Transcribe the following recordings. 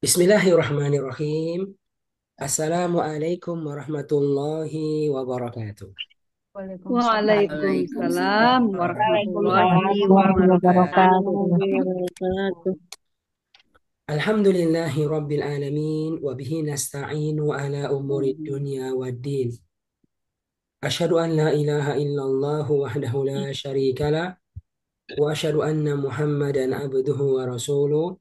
Bismillahirrahmanirrahim. Assalamualaikum warahmatullahi wabarakatuh. Waalaikumsalam Waalaikumsalam warahmatullahi warahmatullahi wabarakatuh. wabarakatuh. Alhamdulillahi rabbil alamin wa bihi nasta'inu ala umuri dunya waddin. Asyhadu an la ilaha illallah wahdahu la syarika la wa asyhadu anna Muhammadan abduhu wa rasuluh.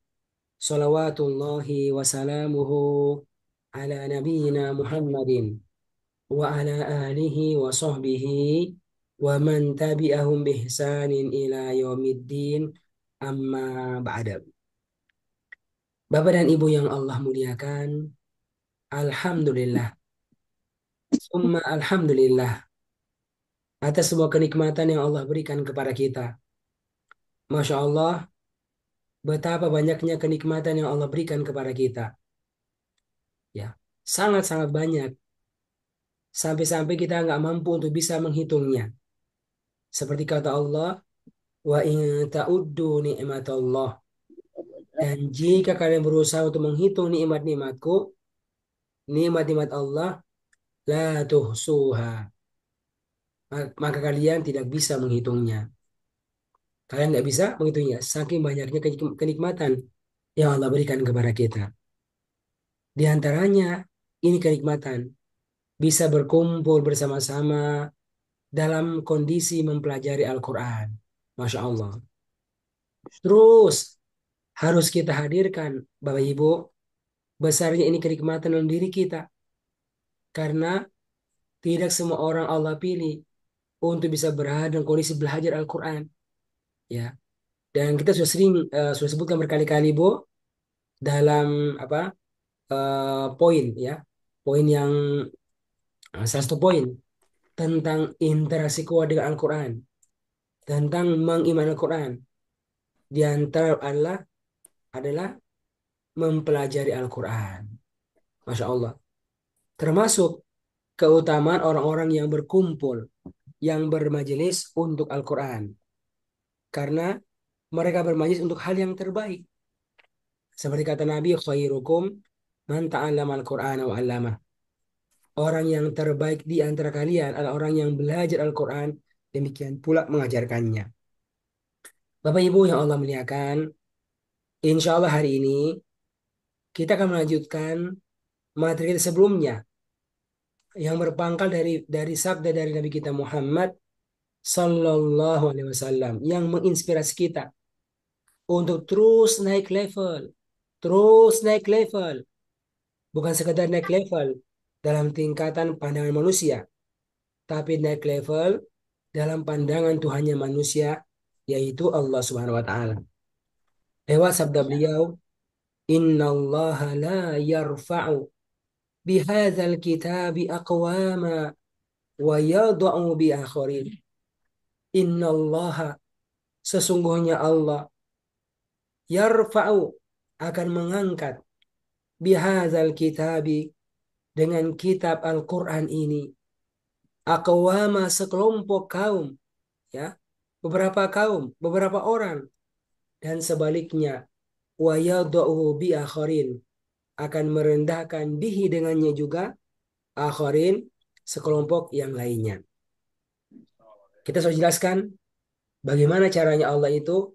Salawatullahi wa salamuhu ala nabiyyina Muhammadin wa ala alihi wa sahbihi wa man tabi'ahum bihsanin ila yaumiddin amma ba'da. Bapak dan Ibu yang Allah muliakan, Alhamdulillah, summa Alhamdulillah atas semua kenikmatan yang Allah berikan kepada kita. Masya Allah, betapa banyaknya kenikmatan yang Allah berikan kepada kita. Ya, sangat-sangat banyak. Sampai-sampai kita nggak mampu untuk bisa menghitungnya. Seperti kata Allah, wa in ta'uddu ni'matallah. Dan jika kalian berusaha untuk menghitung nikmat-nikmatku, nikmat-nikmat Allah, la tuhsuha. Maka kalian tidak bisa menghitungnya. Kalian tidak bisa menghitungnya. Saking banyaknya kenikmatan yang Allah berikan kepada kita. Di antaranya, ini kenikmatan. Bisa berkumpul bersama-sama dalam kondisi mempelajari Al-Quran. Masya Allah. Terus, harus kita hadirkan, Bapak Ibu, besarnya ini kenikmatan dalam diri kita. Karena tidak semua orang Allah pilih untuk bisa berada dalam kondisi belajar Al-Quran. Ya, dan kita sudah sering sudah sebutkan berkali-kali, Bu, dalam apa poin ya, poin yang salah satu poin tentang interaksi kuat dengan Al-Quran, tentang mengimani Al-Quran. Di antara adalah mempelajari Al-Quran. Masya Allah. Termasuk keutamaan orang-orang yang berkumpul, yang bermajelis untuk Al-Quran. Karena mereka bermajelis untuk hal yang terbaik. Seperti kata Nabi, khairukum man ta'allama al-Qur'ana wa 'allamah. Orang yang terbaik di antara kalian adalah orang yang belajar Al-Quran, demikian pula mengajarkannya. Bapak Ibu yang Allah muliakan, insya Allah hari ini kita akan melanjutkan materi kita sebelumnya yang berpangkal dari sabda dari Nabi kita Muhammad Sallallahu Alaihi Wasallam yang menginspirasi kita untuk terus naik level, bukan sekedar naik level dalam tingkatan pandangan manusia, tapi naik level dalam pandangan Tuhannya manusia, yaitu Allah Subhanahu wa taala. Lewat sabda beliau, "Inna Allah la yarfa'u bihadzal kitabi aqwama wa yada'u bi akharin." Inna Allah, sesungguhnya Allah, yarfa'u, akan mengangkat, bihadzal kitabi, dengan kitab Al-Quran ini, aqwama, sekelompok kaum, ya, beberapa kaum, beberapa orang, dan sebaliknya, wa yada'u bi akharin, akan merendahkan bihi, dengannya juga, akharin, sekelompok yang lainnya. Kita sudah jelaskan bagaimana caranya Allah itu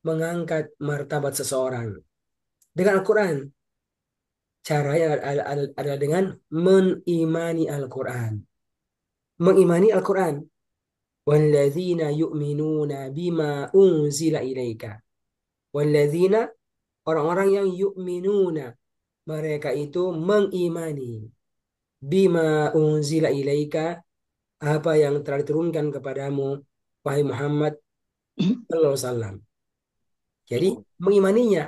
mengangkat martabat seseorang dengan Al-Quran. Caranya adalah dengan mengimani Al-Quran. Mengimani Al-Quran. Walladzina yu'minuna bima unzila ilaika. Walladzina, orang-orang yang yu'minuna, mereka itu mengimani bima unzila ilaika, apa yang telah diturunkan kepadamu, wahai Muhammad sallallahu alaihi wasallam. Jadi mengimaninya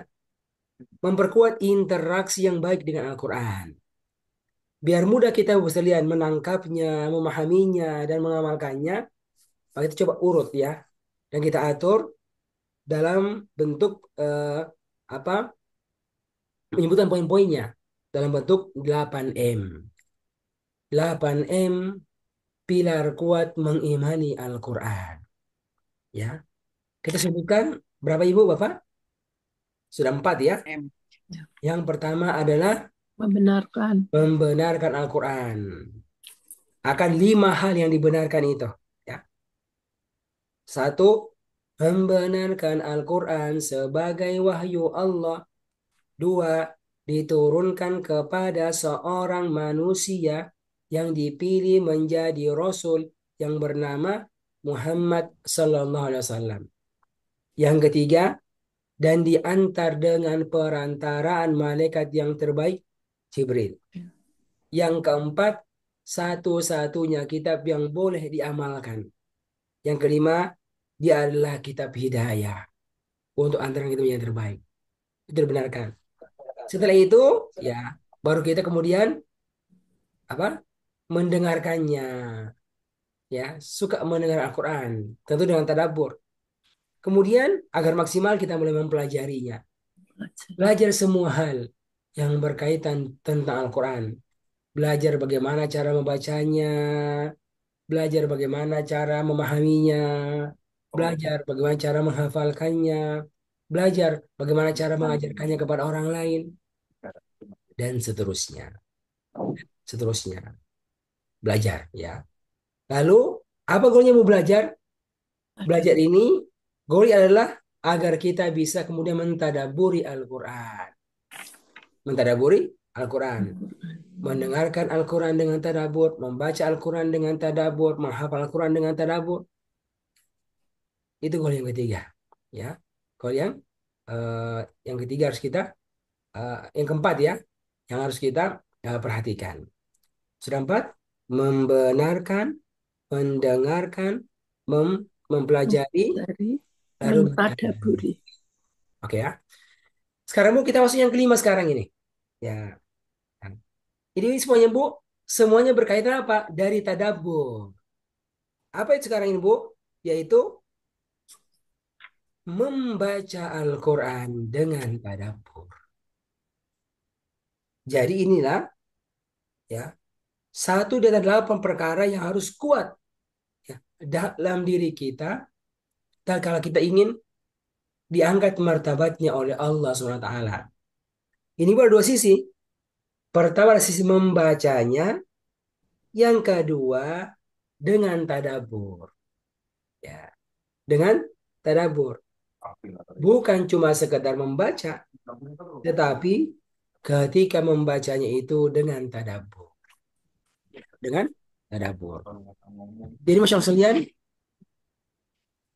memperkuat interaksi yang baik dengan Al-Quran. Biar mudah kita sekalian menangkapnya, memahaminya, dan mengamalkannya, maka kita coba urut ya. Dan kita atur dalam bentuk apa menyebutkan poin-poinnya dalam bentuk 8M. 8M, pilar kuat mengimani Al-Quran. Ya, kita sebutkan berapa Ibu Bapak? Sudah 4 ya. M. Yang pertama adalah Membenarkan. membenarkan Al-Quran. Akan 5 hal yang dibenarkan itu. Ya. Satu, membenarkan Al-Quran sebagai wahyu Allah. Dua, diturunkan kepada seorang manusia yang dipilih menjadi Rasul yang bernama Muhammad Sallallahu Alaihi Wasallam. Yang ketiga, dan diantar dengan perantaraan malaikat yang terbaik, Jibril. Yang keempat, satu-satunya kitab yang boleh diamalkan. Yang kelima, dia adalah kitab hidayah untuk antara kitab yang terbaik. Itu dibenarkan. Setelah itu, ya, baru kita kemudian apa? Mendengarkannya, ya, suka mendengar Al-Quran, tentu dengan tadabbur. Kemudian agar maksimal kita mulai mempelajarinya. Belajar semua hal yang berkaitan tentang Al-Quran. Belajar bagaimana cara membacanya, belajar bagaimana cara memahaminya, belajar bagaimana cara menghafalkannya, belajar bagaimana cara mengajarkannya kepada orang lain, dan seterusnya. Seterusnya. Belajar, ya. Lalu, apa goalnya mau belajar? Belajar ini, goalnya adalah agar kita bisa kemudian mentadaburi Al-Quran. Mentadaburi Al-Quran. Mendengarkan Al-Quran dengan tadabur, membaca Al-Quran dengan tadabur, menghafal Al-Quran dengan tadabur. Itu goal yang ketiga. Ya, goal eh, yang ketiga harus kita, yang keempat ya, yang harus kita perhatikan. Sudah empat, membenarkan, mendengarkan, mempelajari, Dari lalu mentadaburi. Oke ya. Sekarang Bu, kita masuk yang kelima sekarang ini. Ya. Ini semuanya Bu, semuanya berkaitan apa? Dari tadabbur. Apa itu sekarang ini Bu? Yaitu membaca Al-Quran dengan tadabbur. Jadi inilah ya satu dari 8 perkara yang harus kuat ya, dalam diri kita dan kalau kita ingin diangkat martabatnya oleh Allah SWT. Ini berdua sisi. Pertama sisi membacanya, yang kedua dengan tadabbur. Ya, dengan tadabbur. Bukan cuma sekedar membaca, tetapi ketika membacanya itu dengan tadabbur. Dengan tadabbur. Jadi Masya Allah sekalian,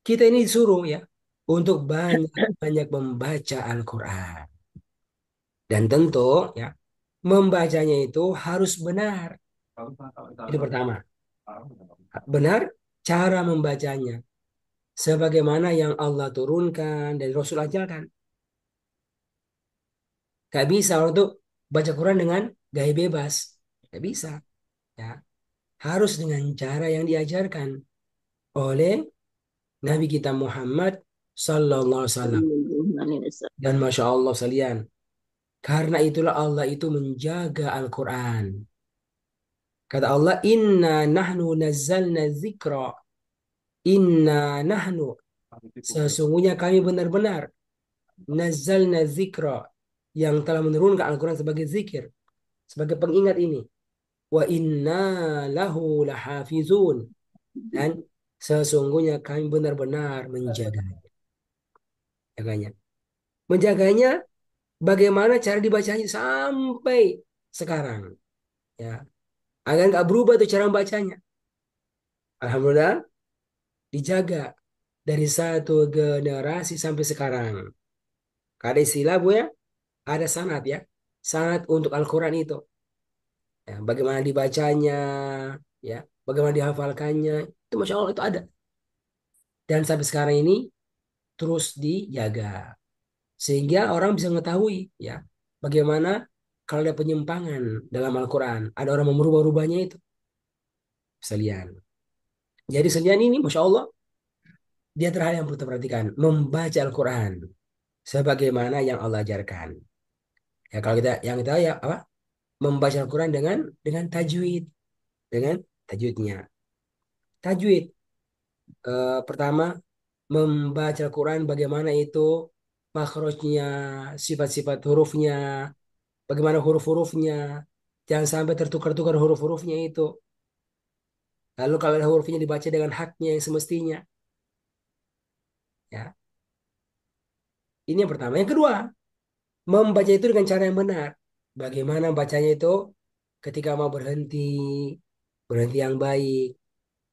kita ini disuruh ya untuk banyak-banyak membaca Al-Quran. Dan tentu ya, membacanya itu harus benar. Itu pertama. Benar cara membacanya. Sebagaimana yang Allah turunkan dan Rasul ajarkan. Gak bisa untuk baca Quran dengan gaya bebas. Gak bisa. Ya. Harus dengan cara yang diajarkan oleh Nabi kita Muhammad Sallallahu Alaihi Wasallam. Dan Masya Allah sekalian. Karena itulah Allah itu menjaga Al-Quran. Kata Allah, Inna nahnu nazzalna zikra. Inna nahnu. Sesungguhnya kami benar-benar nazzalna zikra. Yang telah menurunkan Al-Quran sebagai zikir. Sebagai pengingat ini. Wa inna lahu lahafizun. Dan sesungguhnya kami benar-benar menjaganya. Menjaganya bagaimana cara dibacanya sampai sekarang. Ya, agar nggak berubah tuh cara membacanya. Alhamdulillah dijaga dari satu generasi sampai sekarang. Ada istilah Bu ya, ada sanad ya. Sanad untuk Al-Quran itu. Ya, bagaimana dibacanya, ya, bagaimana dihafalkannya, itu Masya Allah itu ada. Dan sampai sekarang ini terus dijaga. Sehingga orang bisa mengetahui ya bagaimana kalau ada penyimpangan dalam Al-Quran. Ada orang yang merubah-rubahnya itu. Selian. Jadi selian ini Masya Allah dia terhadap yang perlu kita perhatikan. Membaca Al-Quran. Sebagaimana yang Allah ajarkan. Ya kalau kita yang kita ya apa? Membaca Al-Quran dengan tajwid. Dengan tajwidnya. Tajwid. Pertama membaca Al-Quran bagaimana itu makhrajnya, sifat-sifat hurufnya, bagaimana huruf-hurufnya. Jangan sampai tertukar-tukar huruf-hurufnya itu. Lalu kalau ada hurufnya dibaca dengan haknya yang semestinya, ya. Ini yang pertama. Yang kedua, membaca itu dengan cara yang benar. Bagaimana bacanya itu ketika mau berhenti, berhenti yang baik.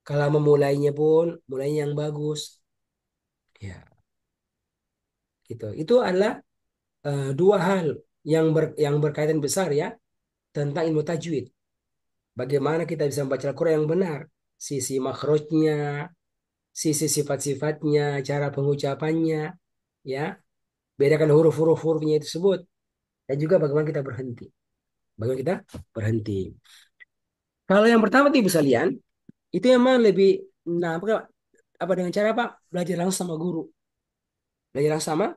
Kalau memulainya pun, mulainya yang bagus. Ya, gitu. Itu adalah dua hal yang berkaitan besar ya tentang ilmu tajwid. Bagaimana kita bisa membaca Al-Quran yang benar, sisi makhrajnya, sisi sifat-sifatnya, cara pengucapannya, ya, bedakan huruf-hurufnya itu tersebut, dan juga bagaimana kita berhenti. Bagaimana kita berhenti. Kalau yang pertama ibu sekalian, itu memang lebih, nah, apa dengan cara apa? Belajar langsung sama guru, belajar langsung sama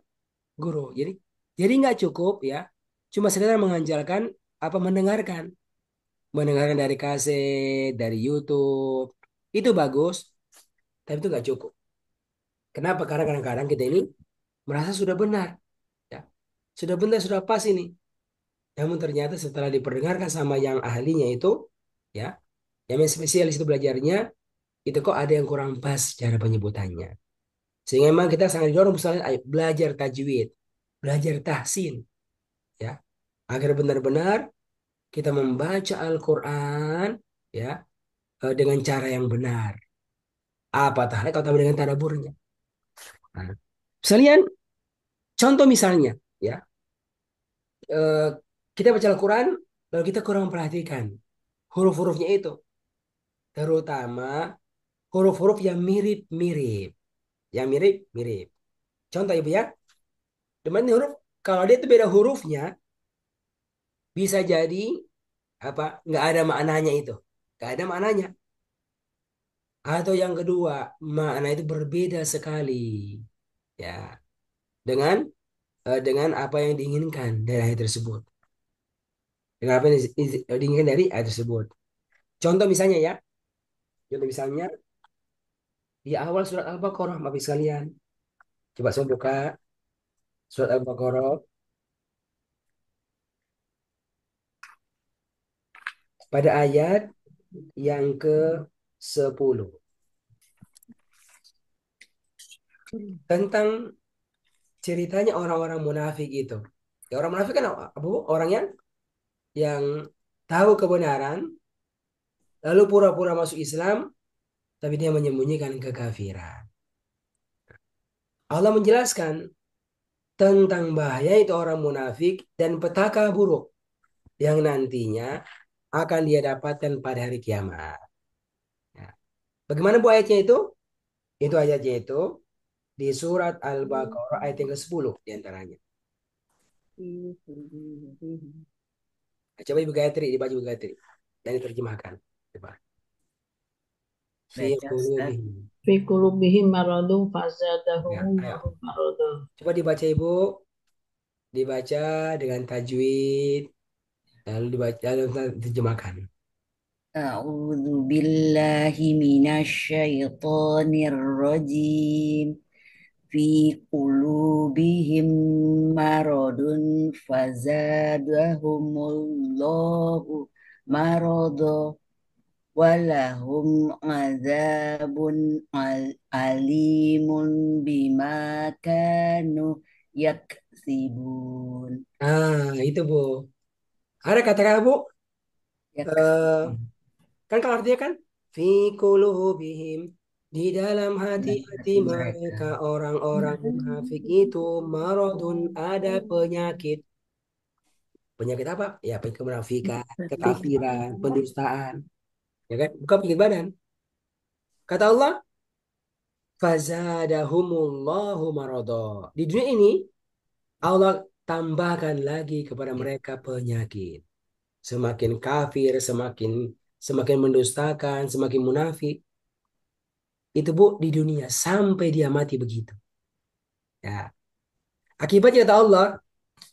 guru. Jadi nggak cukup ya, cuma sekedar mengandalkan apa mendengarkan dari kaset, dari YouTube, itu bagus, tapi itu nggak cukup. Kenapa? Karena kadang-kadang kita ini merasa sudah benar, ya, sudah benar, sudah pas ini. Namun ternyata setelah diperdengarkan sama yang ahlinya itu, ya, yang spesialis itu belajarnya, itu kok ada yang kurang pas cara penyebutannya. Sehingga memang kita sangat didorong misalnya, ayo belajar tajwid, belajar tahsin, ya, agar benar-benar kita membaca Al-Quran, ya, dengan cara yang benar. Apatah kalau tambah dengan tadaburnya. Nah, sekalian, contoh misalnya, ya, eh, kita baca Al-Quran, lalu kita kurang memperhatikan huruf-hurufnya itu, terutama huruf-huruf yang mirip-mirip, yang mirip-mirip. Contoh ibu ya, dimana huruf, kalau dia itu beda hurufnya, bisa jadi apa? Nggak ada maknanya itu, nggak ada maknanya. Atau yang kedua, makna itu berbeda sekali, ya, dengan dengan apa yang diinginkan dari ayat tersebut, dengan apa yang diinginkan dari ayat tersebut. Contoh misalnya ya, contoh misalnya di awal surat Al-Baqarah, Bapak sekalian, coba saya buka surat Al-Baqarah pada ayat yang ke-10 tentang ceritanya orang-orang munafik itu. Ya, orang munafik kan apa? Orang yang tahu kebenaran, lalu pura-pura masuk Islam, tapi dia menyembunyikan kekafiran. Allah menjelaskan tentang bahaya itu orang munafik dan petaka buruk yang nantinya akan dia dapatkan pada hari kiamat. Ya. Bagaimana bu ayatnya itu? Itu ayatnya itu di surat Al-Baqarah ayat yang ke-10 diantaranya. Nah, coba Ibu Gayatri, dibaca Ibu Gayatri. Dan diterjemahkan. Coba. Fi Baca Ustaz. qulubihim. Fi qulubihim maradun Ya, ayo. fazadahumullahu maradun. Coba dibaca Ibu, dibaca dengan tajwid, lalu dibaca lalu diterjemahkan. A'udzu billahi minasyaitonir rajim. Fi qulubihim maradun fazadahumullahu marada walahum azabun alimun bima kanu yaksibun. Itu Bu. Ada kata-kata Bu, eh, Yaksibun. kan kalau artinya kan fi qulubihim, di dalam Dalam hati-hati hati mereka. mereka orang-orang munafik itu maradun, ada penyakit. Penyakit apa? Ya, penyakit kemunafikan, kekafiran, pendustaan, ya kan? Bukan penyakit badan. Kata Allah, fazadahumullahu marada. Di dunia ini Allah tambahkan lagi kepada Ya. mereka penyakit. Semakin kafir, semakin semakin mendustakan, semakin munafik. Itu Bu di dunia sampai dia mati begitu. Ya. Akibatnya kata Allah,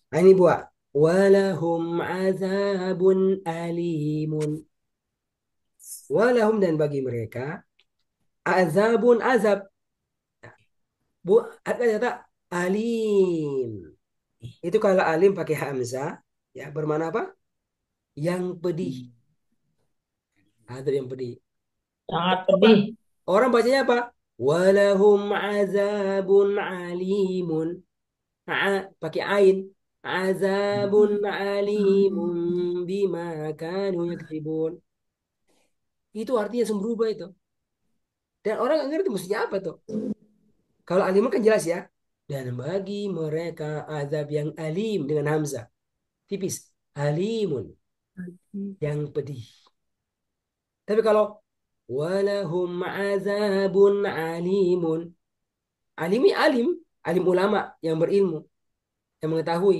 nah ini Bu, walahum azabun alimun. Walahum dan bagi mereka azabun azab. Bu, kata Alim. Itu kalau alim pakai hamzah, ya bermana apa? Yang pedih. Adab yang pedih. Sangat Apa? pedih. Orang bacanya apa? Walahum azabun alimun. Pakai ain. Azabun alimun bima kanu yaksibun. Itu artinya langsung berubah itu. Dan orang nggak ngerti maksudnya apa tuh. Kalau alimun kan jelas ya. Dan bagi mereka azab yang alim dengan hamzah. Tipis. Alimun. Yang pedih. Tapi kalau walahum azabun alimun. Alimi alim. Alim ulama yang berilmu. Yang mengetahui.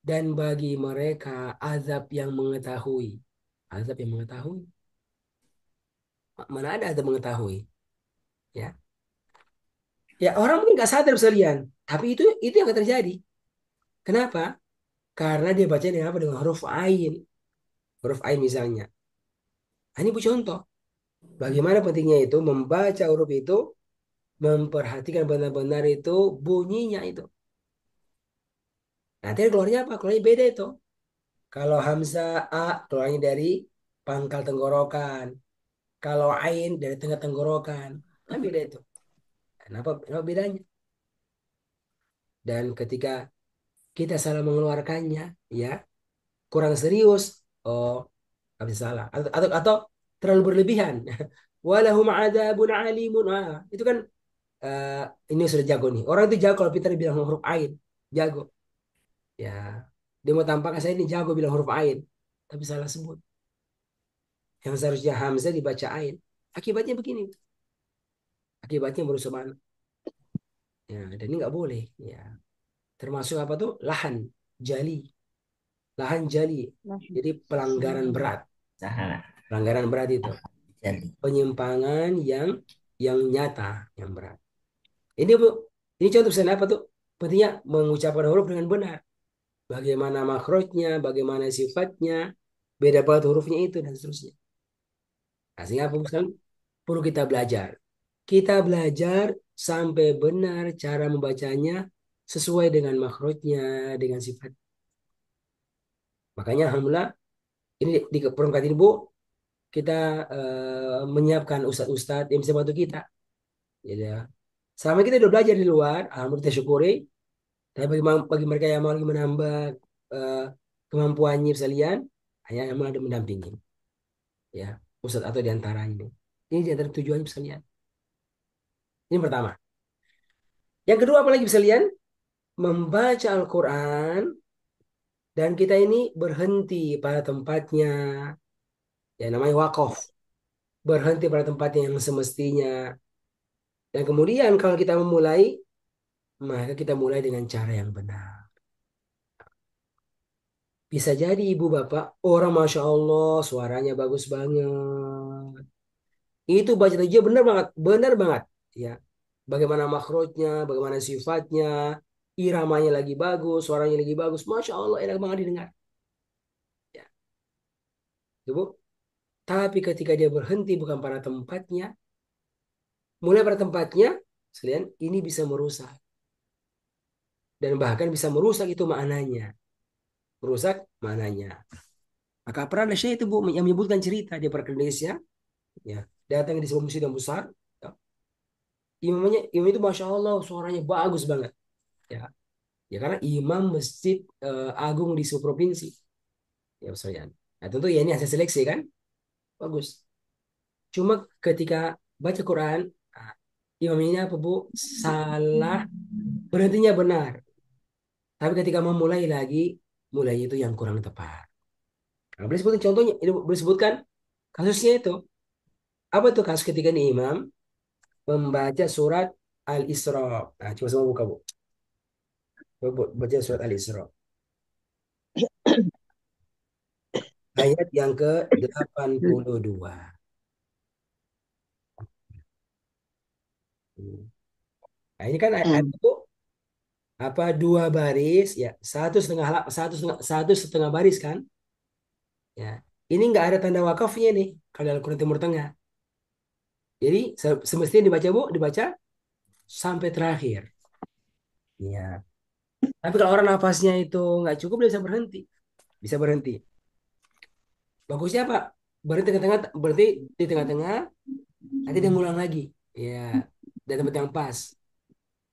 Dan bagi mereka azab yang mengetahui. Azab yang mengetahui. Mana ada azab mengetahui? Ya. Ya orang mungkin nggak sadar sekalian. Tapi itu yang akan terjadi. Kenapa? Karena dia baca dengan apa? Dengan huruf ain. Huruf ain misalnya. Nah, ini bu contoh. Bagaimana pentingnya itu membaca huruf itu, memperhatikan benar-benar itu bunyinya itu. Nanti keluarnya apa? Keluarnya beda itu. Kalau hamzah a keluarnya dari pangkal tenggorokan. Kalau ain dari tengah tenggorokan. Kan beda itu. Kenapa bedanya? Dan ketika kita salah mengeluarkannya, ya kurang serius. Oh, nggak bisa salah. Atau terlalu berlebihan. Walahum adzabun alimun. Itu kan eh, ini sudah jago nih. Orang itu jago kalau Peter bilang huruf ain. Jago. Ya, dia mau tampakkan saya ini jago bilang huruf ain. Tapi salah sebut. Yang seharusnya hamzah dibaca ain. Akibatnya begini. Akibatnya merusak mana? Ya, dan ini nggak boleh. Ya, termasuk apa tuh? Lahan jali. Lahan jali. Jadi pelanggaran berat. Salah. Pelanggaran berat itu. Jadi. Penyimpangan yang nyata, yang berat. Ini Bu, ini contoh misalnya apa tuh? Pentingnya mengucapkan huruf dengan benar. Bagaimana makrojnya, bagaimana sifatnya, beda banget hurufnya itu dan seterusnya. Nah, sehingga apa misalnya perlu kita belajar. Kita belajar sampai benar cara membacanya sesuai dengan makrojnya, dengan sifat. Makanya alhamdulillah ini di perangkat ini Bu, kita menyiapkan ustadz-ustadz yang bisa bantu kita. Gitu ya. Selama kita udah belajar di luar, alhamdulillah kita syukuri. Tapi bagi mereka yang mau lagi menambah eh, kemampuannya sekalian, hanya yang ada mendampingi, ya, Ustadz atau diantara ini. Ini diantara tujuannya sekalian. Ini pertama. Yang kedua apalagi sekalian, membaca Al-Quran dan kita ini berhenti pada tempatnya, ya namanya wakaf, berhenti pada tempatnya yang semestinya. Dan kemudian kalau kita memulai, maka kita mulai dengan cara yang benar. Bisa jadi ibu bapak, orang Masya Allah suaranya bagus banget. Itu baca aja benar banget, benar banget. Ya, bagaimana makrotnya, bagaimana sifatnya, iramanya lagi bagus, suaranya lagi bagus. Masya Allah enak banget didengar. Ya, itu, Bu. Tapi ketika dia berhenti bukan pada tempatnya, mulai pada tempatnya, sekalian ini bisa merusak. Dan bahkan bisa merusak itu maknanya. Merusak maknanya. Maka pernah ada syekh itu Bu yang menyebutkan cerita di Indonesia, ya, datang di sebuah masjid yang besar, ya. Imam itu masya Allah suaranya bagus banget, ya, ya karena imam masjid agung di sebuah provinsi, ya misalnya. Nah tentu ya ini hasil seleksi kan, bagus. Cuma ketika baca Quran, nah, imam ini apa Bu? Salah, berhentinya benar. Tapi ketika memulai lagi, mulai itu yang kurang tepat. Nah, boleh sebutin contohnya, ini boleh sebutkan kasusnya itu. Apa tuh kasus ketika ini imam membaca surat Al-Isra. Nah, coba semua buka, Bu. Coba baca surat Al-Isra. Ayat yang ke-82. Nah, ini kan ayat Hmm. itu apa dua baris ya, satu setengah baris kan? Ya. Ini nggak ada tanda wakafnya nih kalau Al-Quran Timur Tengah. Jadi semestinya dibaca Bu, dibaca sampai terakhir. Iya. Tapi kalau orang nafasnya itu nggak cukup, dia bisa berhenti. Bisa berhenti. Bagusnya apa? Berhenti tengah-tengah, berhenti di tengah-tengah, nanti dia ngulang lagi. Ya, dari tempat yang pas.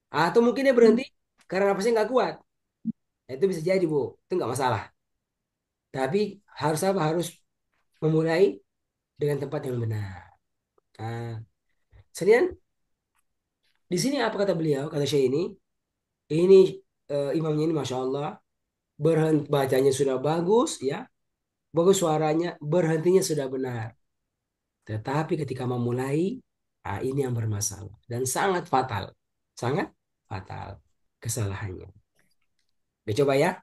Atau mungkin dia berhenti karena nafasnya nggak kuat. Nah, itu bisa jadi, Bu. Itu nggak masalah. Tapi harus apa? Harus memulai dengan tempat yang benar. Nah, Senian, di sini apa kata beliau? Kata Syekh ini imamnya ini Masya Allah, berhenti, bacanya sudah bagus, ya, bagus suaranya, berhentinya sudah benar. Tetapi ketika memulai, ini yang bermasalah dan sangat fatal, sangat fatal kesalahannya. Oke, coba ya,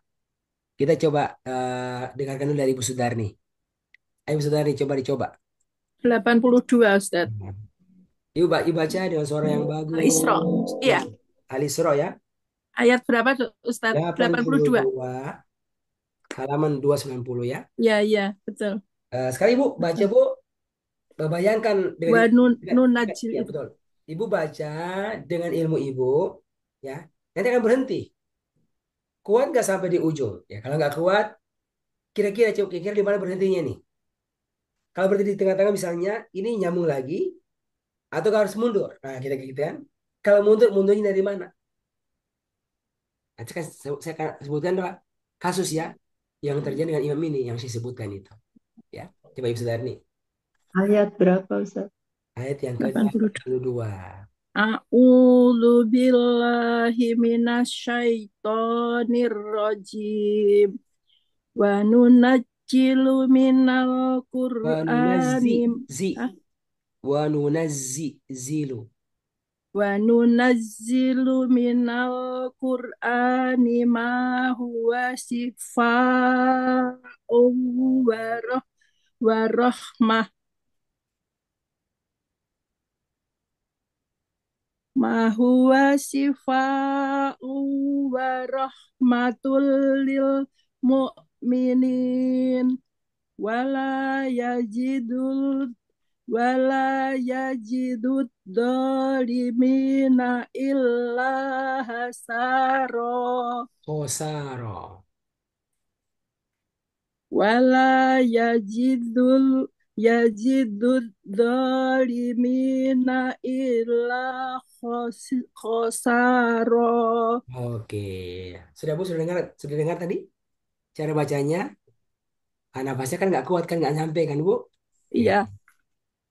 kita coba dengarkan dulu dari Ibu Sudarni. Ayo Ibu Sudarni, coba dicoba. 82, Ustaz. Ibu baca dengan suara yang Isra. bagus. Ya, Iya. Al-Isra ya, Ayat berapa, Ustaz? 82. 82, halaman 290 ya. Iya, iya, betul. Sekali Ibu baca Betul. Bu. Bayangkan dengan, Wa nun, dengan, nun najil ya itu. betul. Ibu baca dengan ilmu ibu, ya. Nanti akan berhenti. Kuat nggak sampai di ujung? Ya, kalau nggak kuat, kira-kira coba kira-kira di mana berhentinya nih? Kalau berhenti di tengah-tengah misalnya, ini nyambung lagi, atau harus mundur? Nah, kita gitu kan. Kalau mundur, mundurnya dari mana? Nah, saya akan sebutkan dua kasus ya, yang terjadi dengan imam ini yang saya sebutkan itu. Ya, coba Ibu Sudarni. Ayat berapa Ustaz? Ayat yang 82. ke-82. A'udzu billahi minasyaitonir rajim. Wa nunajjilu minal Wanunazzi, Qur'ani. zi, Hah? wanunazzi, zilu. Wa nunazzilu minal Qur'ani ma huwa shifaa'un wa rahmah ma huwa shifaa'un wa rahmatul lil mu'minin wala yajidul wala yajidud dolimina illa hasaro Kosaro. wala yajidud dolimina illa khosaro. Oke. Sudah Bu, sudah dengar tadi cara bacanya? Nafasnya kan nggak kuat kan, nggak nyampe kan Bu? Ya. Iya,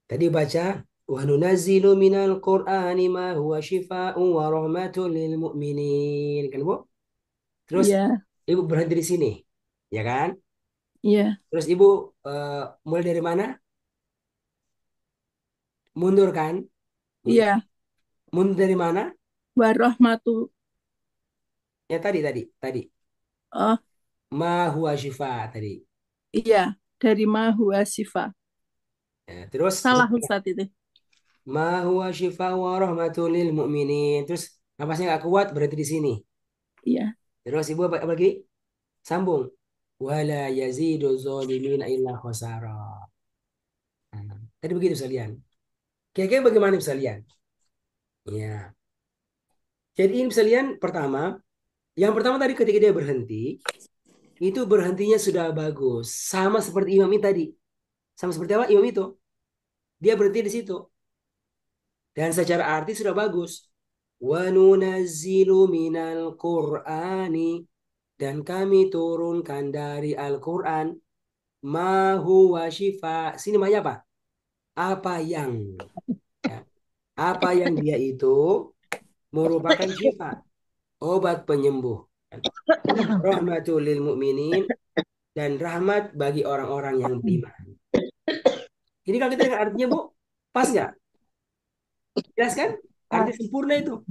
Tadi baca wa nunazzilu minal Qur'ani ma huwa shifaa'un wa rahmatun lil mu'minin kan Bu? Terus iya, Ibu berhenti di sini. Ya kan? iya, Terus Ibu eh, mulai dari mana? Mundur kan? Iya. iya. Mundur dari mana? Warahmatu. Ya tadi. Oh, Ma huwa shifa tadi. iya. Dari ma huwa sifa. Ya, terus Salah Ustaz itu. ma huwa shifa wa rahmatul lil mu'minin. Terus napasnya nggak kuat berhenti di sini. Iya, Terus ibu apa lagi? Sambung. Wala yazidu zolimin illa khosara. Nah, tadi begitu sekalian. Kira-kira bagaimana sekalian? Ya. Jadi ini sekalian pertama, yang pertama tadi ketika dia berhenti, itu berhentinya sudah bagus. Sama seperti imam ini tadi. Sama seperti apa? Imam itu. Dia berhenti di situ. Dan secara arti sudah bagus. Wa nunazzilu minal Qur'ani, dan kami turunkan dari Al-Quran ma huwa syifa. Sini namanya apa? Apa yang, ya, apa yang dia itu merupakan syifa, obat penyembuh. Rahmatul lil mu'minin, dan rahmat bagi orang-orang yang beriman. Ini kalau kita dengar artinya Bu, pas nggak? Jelas kan? Arti sempurna itu.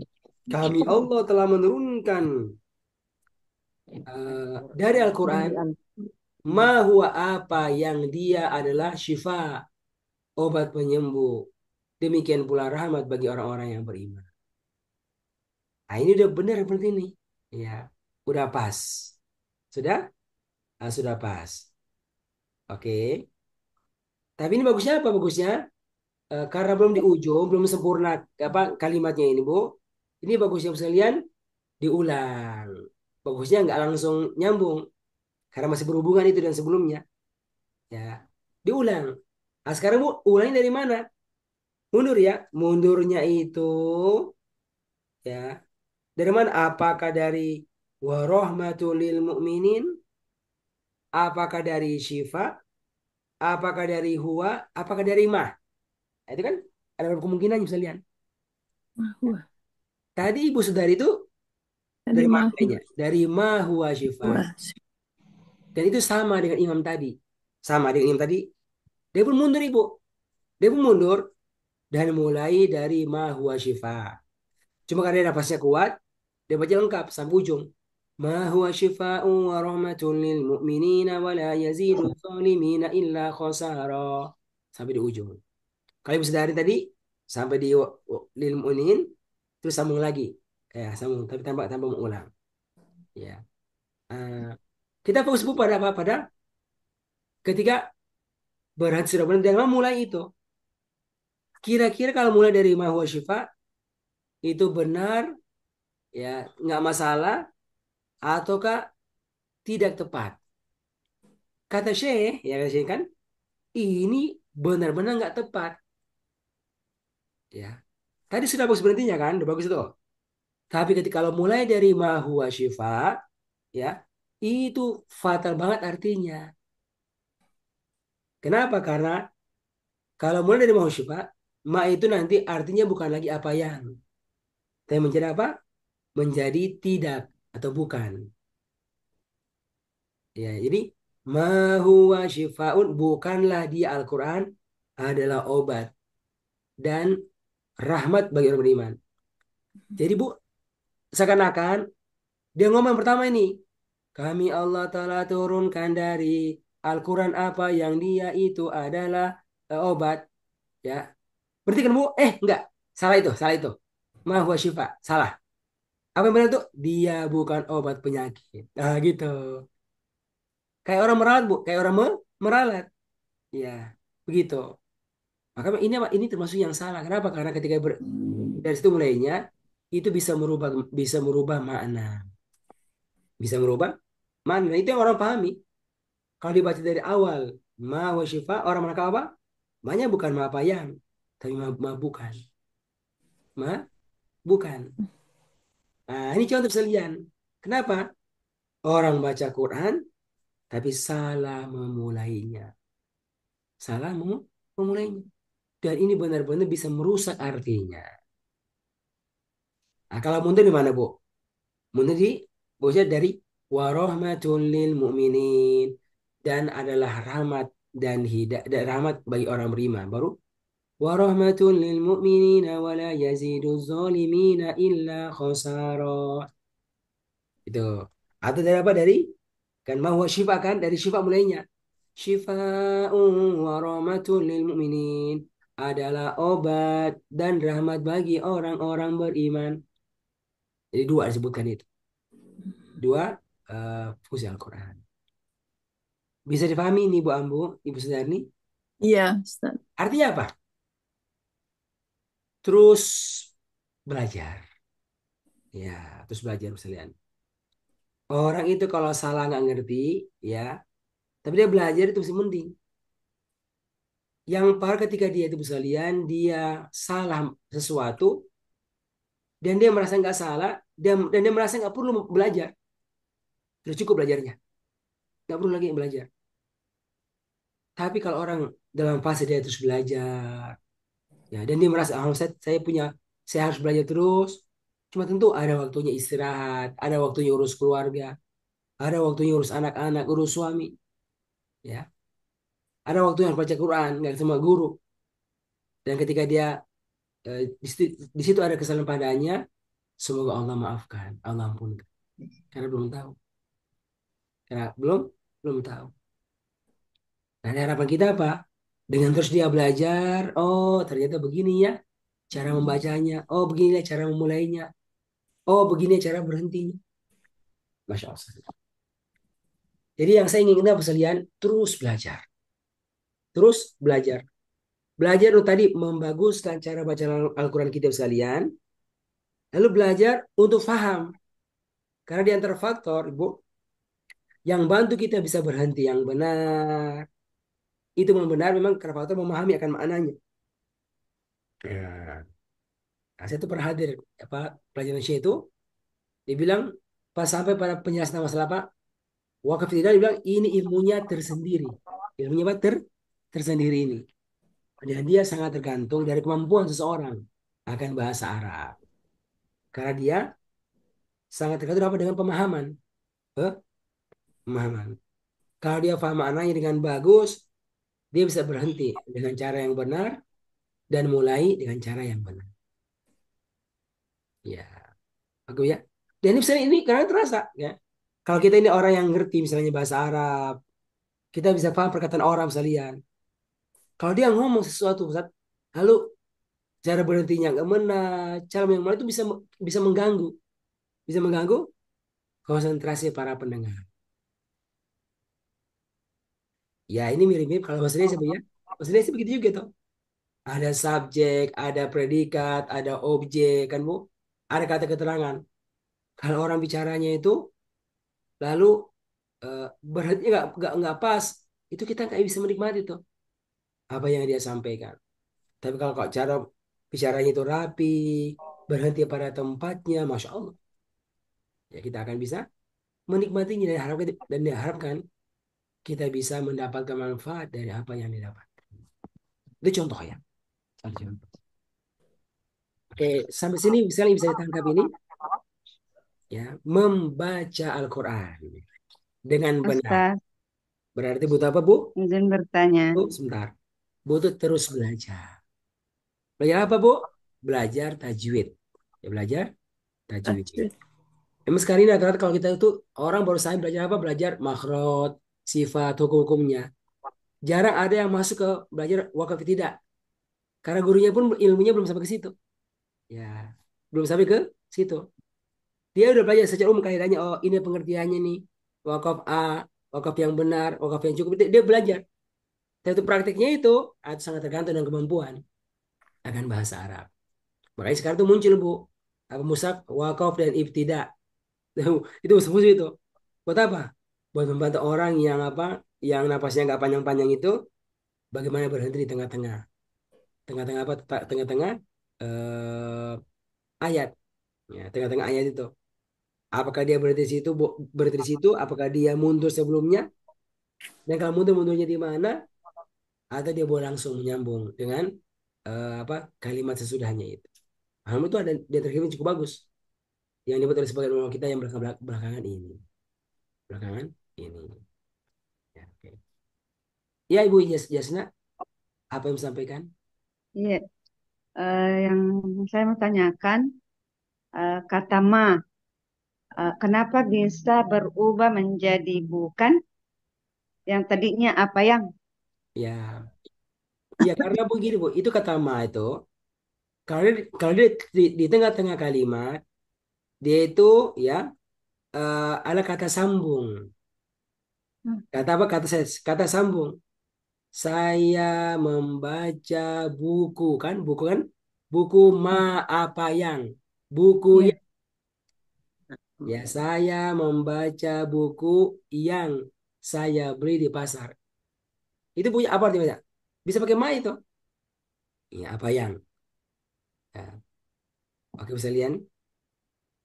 Kami Allah telah menurunkan dari Al-Quran ma huwa, apa yang dia adalah syifa, obat penyembuh. Demikian pula rahmat bagi orang-orang yang beriman. Nah, ini udah benar seperti ini. Ya, udah pas. Sudah? Sudah pas. Oke. Tapi ini bagusnya apa? Bagusnya karena belum di ujung, belum sempurna apa kalimatnya ini, Bu. Ini bagusnya sekalian. diulang. Bagusnya nggak langsung nyambung karena masih berhubungan itu dan sebelumnya. Ya, diulang. Nah, sekarang Bu, ulangnya dari mana? Mundur ya. Mundurnya itu ya dari mana? Apakah dari warahmatul lil mu'minin? Apakah dari syifa? Apakah dari huwa? Apakah dari ma? Nah, itu kan ada beberapa kemungkinan bisa lihat. Mahua. Tadi Ibu Sudari itu Dari dari mana mahua. mulainya? Dari ma huwa syifa. Dan itu sama dengan imam tadi. Sama dengan imam tadi. Dia pun mundur Ibu. Dia pun mundur dan mulai dari ma huwa syifa. Cuma karena dia nafasnya kuat, dia baca lengkap sampai ujung. Ma huwa syifa'u wa rahmatul lil mu'minina wa la yazidu zalimina illa khasara. Sampai di ujung. Kalau Ibu Sudari tadi sampai di lil mu'minin terus sambung lagi. Ya, sambung tapi tanpa mengulang. Ya. Eh, kita fokus Bu pada apa? Pada ketika berhenti sudah berhenti dan mulai itu. Kira-kira kalau mulai dari ma huwa syifa itu benar ya nggak masalah ataukah tidak tepat? Kata Syekh, ya kata Syekh kan, ini benar-benar nggak tepat. Ya, tadi sudah bagus berhentinya kan, udah bagus itu. Tapi ketika kalau mulai dari ma huwa syifa, ya, itu fatal banget artinya. Kenapa? Karena kalau mulai dari ma huwa syifa, ma itu nanti artinya bukan lagi apa yang, tapi menjadi apa? Menjadi tidak atau bukan. Ya, jadi ma huwa syifaun bukanlah dia Al-Quran adalah obat dan rahmat bagi orang beriman. Jadi Bu, seakan-akan dia ngomong yang pertama ini, kami Allah Ta'ala turunkan dari Al-Quran apa yang dia itu adalah obat. Ya, berarti kan Bu, enggak, salah itu. Ma huwa syifa, salah. Apa yang benar itu? Dia bukan obat penyakit. Nah gitu. Kayak orang meralat Bu, kayak orang meralat. Ya, begitu. Maka ini termasuk yang salah. Kenapa? Karena ketika dari situ mulainya itu bisa merubah makna, bisa merubah makna. Itu yang orang pahami. Kalau dibaca dari awal, ma wa syifa, orang menangkap apa? Maknanya bukan ma apa yang, tapi ma bukan, ma bukan. Nah, ini contoh keselian. Kenapa? Orang baca Quran tapi salah memulainya, salah memulainya, dan ini benar-benar bisa merusak artinya. Nah, kalau mundur di mana, Bu? Mundur di bosnya dari warahmatul lil mu'minin dan adalah rahmat dan hidayah dan rahmat bagi orang beriman. Baru warahmatul lil mu'minina wa la yazidu zalimina illa khasara. Itu. Atau dari apa? Dari kan mahwa syifa kan dari syifa mulainya. Syifa'un wa rahmatul lil mu'minin adalah obat dan rahmat bagi orang-orang beriman. Jadi dua disebutkan itu. Dua fungsi Al-Quran. Bisa dipahami ini Bu Ambu, Ibu Sudarni. Iya, Ustaz. Artinya apa? Terus belajar. Ya, terus belajar sekalian. Orang itu kalau salah nggak ngerti, ya, tapi dia belajar itu masih mending. Yang par ketika dia itu sekalian, dia salah sesuatu dan dia merasa nggak salah dan dia merasa nggak perlu belajar. Sudah cukup belajarnya, nggak perlu lagi belajar. Tapi kalau orang dalam fase dia terus belajar, ya, dan dia merasa, ah, saya harus belajar terus. Cuma tentu ada waktunya istirahat, ada waktunya urus keluarga, ada waktunya urus anak-anak, urus suami, ya. Ada waktunya harus baca Quran, nggak semua guru. Dan ketika dia di situ ada kesalahan padanya, semoga Allah maafkan, Allah ampunkan. Karena belum tahu, karena belum tahu. Nah, harapan kita apa? Dengan terus dia belajar, oh ternyata begini ya cara membacanya, oh begini ya cara memulainya, oh begini ya cara berhentinya. Masya Allah. Jadi yang saya ingin kita sekalian terus belajar, terus belajar. Belajar untuk tadi membaguskan cara baca Al-Quran kita sekalian, lalu belajar untuk faham. Karena di antara faktor, Ibu, yang bantu kita bisa berhenti yang benar, itu memang benar memang karena faktor memahami akan maknanya. Ya, nah, saya tuh pernah hadir apa pelajaran Syekh itu, dia bilang pas sampai pada penjelasan masalah apa, wakaf tidak, dia bilang ini ilmunya tersendiri. Ilmunya apa? Tersendiri ini. Dan dia sangat tergantung dari kemampuan seseorang akan bahasa Arab. Karena dia sangat tergantung apa dengan pemahaman. Eh, Pemahaman. Kalau dia paham maknanya dengan bagus, dia bisa berhenti dengan cara yang benar dan mulai dengan cara yang benar. Ya, bagus ya. Dan ini misalnya ini karena terasa ya. Kalau kita ini orang yang ngerti misalnya bahasa Arab, kita bisa paham perkataan orang sekalian. Kalau dia ngomong sesuatu, Ustaz, lalu cara berhentinya nggak benar, cara yang mana itu bisa mengganggu, bisa mengganggu konsentrasi para pendengar. Ya ini mirip-mirip kalau bahasa Indonesia Bu, ya. Bahasa Indonesia begitu juga tuh. Ada subjek, ada predikat, ada objek kan Bu, ada kata keterangan. Kalau orang bicaranya itu lalu eh, berhenti nggak pas, itu kita nggak bisa menikmati tuh apa yang dia sampaikan. Tapi kalau cara bicaranya itu rapi, berhenti pada tempatnya, masya Allah, ya kita akan bisa menikmatinya dan diharapkan kita bisa mendapatkan manfaat dari apa yang didapat. Itu contoh ya. Satu contoh. Oke, sampai sini misalnya bisa ditangkap ini ya, membaca Al-Quran dengan benar. Ustaz, Berarti butuh apa, Bu? izin bertanya. Bu, sebentar. Butuh terus belajar. Belajar apa, Bu? Belajar tajwid. Ya, belajar tajwid. Tajwid. Emang sekarang ini rata-rata kalau kita itu orang baru saya belajar apa? Belajar makhraj, sifat, hukum-hukumnya. Jarang ada yang masuk ke belajar wakaf tidak. Karena gurunya pun ilmunya belum sampai ke situ. Ya, belum sampai ke situ. Dia udah belajar secara umum kaidahnya. Oh, ini pengertiannya nih. Wakaf A, wakaf yang benar, wakaf yang cukup. Dia belajar. Dan itu praktiknya itu sangat tergantung dengan kemampuan akan bahasa Arab. Makanya sekarang tuh muncul Bu, apa musaf, wakaf dan ibtida. Itu musuh itu. Buat apa? Buat membantu orang yang apa, yang napasnya nggak panjang-panjang itu, bagaimana berhenti di tengah-tengah, tengah-tengah apa, tengah-tengah ayat, ya, tengah-tengah ayat itu. Apakah dia berhenti di situ, berhenti di situ? Apakah dia mundur sebelumnya? Dan kalau mundur-mundurnya di mana? Atau dia boleh langsung menyambung dengan apa kalimat sesudahnya itu. Hal itu ada dia terkirim cukup bagus yang dibuat oleh sebagian ulama kita yang belakangan ini. Belakangan ini. Ya, oke. Ya Ibu Jasna, apa yang disampaikan? Iya, yang saya mau tanyakan, kata ma, kenapa bisa berubah menjadi bukan yang tadinya apa yang? Ya, ya karena begini Bu, itu kata ma itu kalau dia di tengah-tengah kalimat dia itu ya ada kata sambung. Hmm, Kata apa? Kata sambung. Saya membaca buku kan, buku kan, buku ma hmm, apa yang, buku iya, yang, ya saya membaca buku yang saya beli di pasar. Itu punya apa artinya? Bisa pakai ma itu. Ya apa yang? Ya, oke bisa lihat.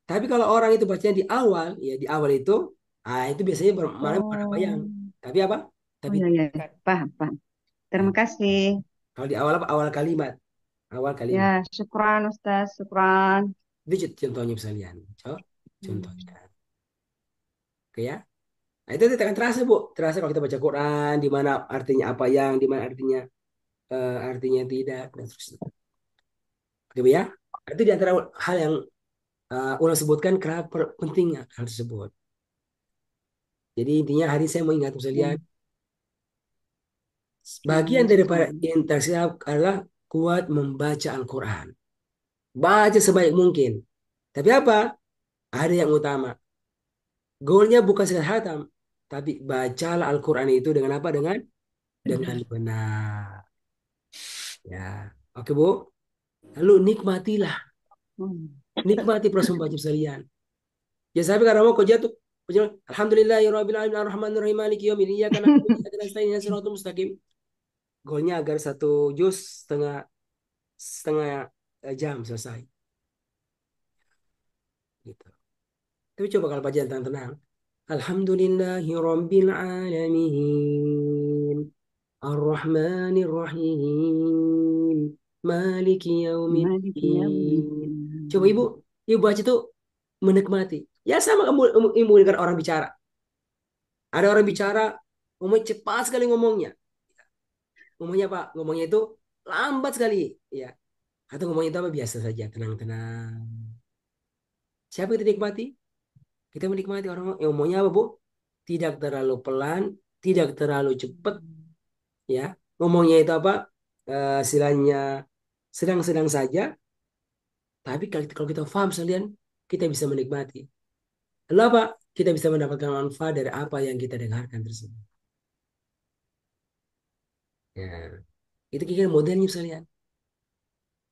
Tapi kalau orang itu bacanya di awal, ya di awal itu, itu biasanya bermakna bukan apa oh, yang. Tapi apa? oh Tapi ya ya, ya. Paham paham. ya, Terima kasih. kalau di awal apa? Awal kalimat, awal Ya, kalimat. syukran Ustaz, syukran. Itu contohnya bisa lihat. Hmm. Contohnya. Oke ya. Nah, itu akan terasa Bu, terasa kalau kita baca Quran, di mana artinya apa yang, di mana artinya tidak, dan seterusnya. Oke Bu ya. Itu di antara hal yang ulang sebutkan kenapa pentingnya hal tersebut. Jadi intinya hari ini saya mau ingat sekalian, Ya, bagian daripada syukran. interaksi adalah kuat membaca Al-Quran. Baca sebaik mungkin. Tapi apa? Ada yang utama. Goalnya bukan sekedar hatam, tapi bacalah Al-Quran itu dengan apa? Dengan Benar. benar. Ya, oke Bu. Lalu nikmatilah, Hmm. nikmati proses membaca sekalian. Ya sampai karena mau kerja tuh. Alhamdulillahirabbil alamin arrahmanir rahim maliki yaumiddin iyyaka na'budu wa iyyaka nasta'in ihdinas siratal mustaqim. Golnya agar satu juz setengah setengah jam selesai gitu. Tapi coba kalau baca tenang-tenang. Alhamdulillahirabbil alamin arrahmanir rahim maliki Maliki yaumiddin. Coba yaumiddin. ibu baca tuh menikmati. Ya sama kamu ibu dengar orang bicara. Ada orang bicara, ngomong cepat sekali ngomongnya. Ngomongnya apa? Ngomongnya itu lambat sekali, ya. Atau ngomongnya itu apa? Biasa saja, tenang-tenang. Siapa yang kita nikmati? Kita menikmati orang yang ngomongnya apa, Bu? Tidak terlalu pelan, tidak terlalu cepat, ya. Ngomongnya itu apa? Istilahnya sedang-sedang saja, tapi kalau kita paham sekalian, kita bisa menikmati. Lalu apa? Kita bisa mendapatkan manfaat dari apa yang kita dengarkan tersebut. Ya, itu kira modelnya sekalian.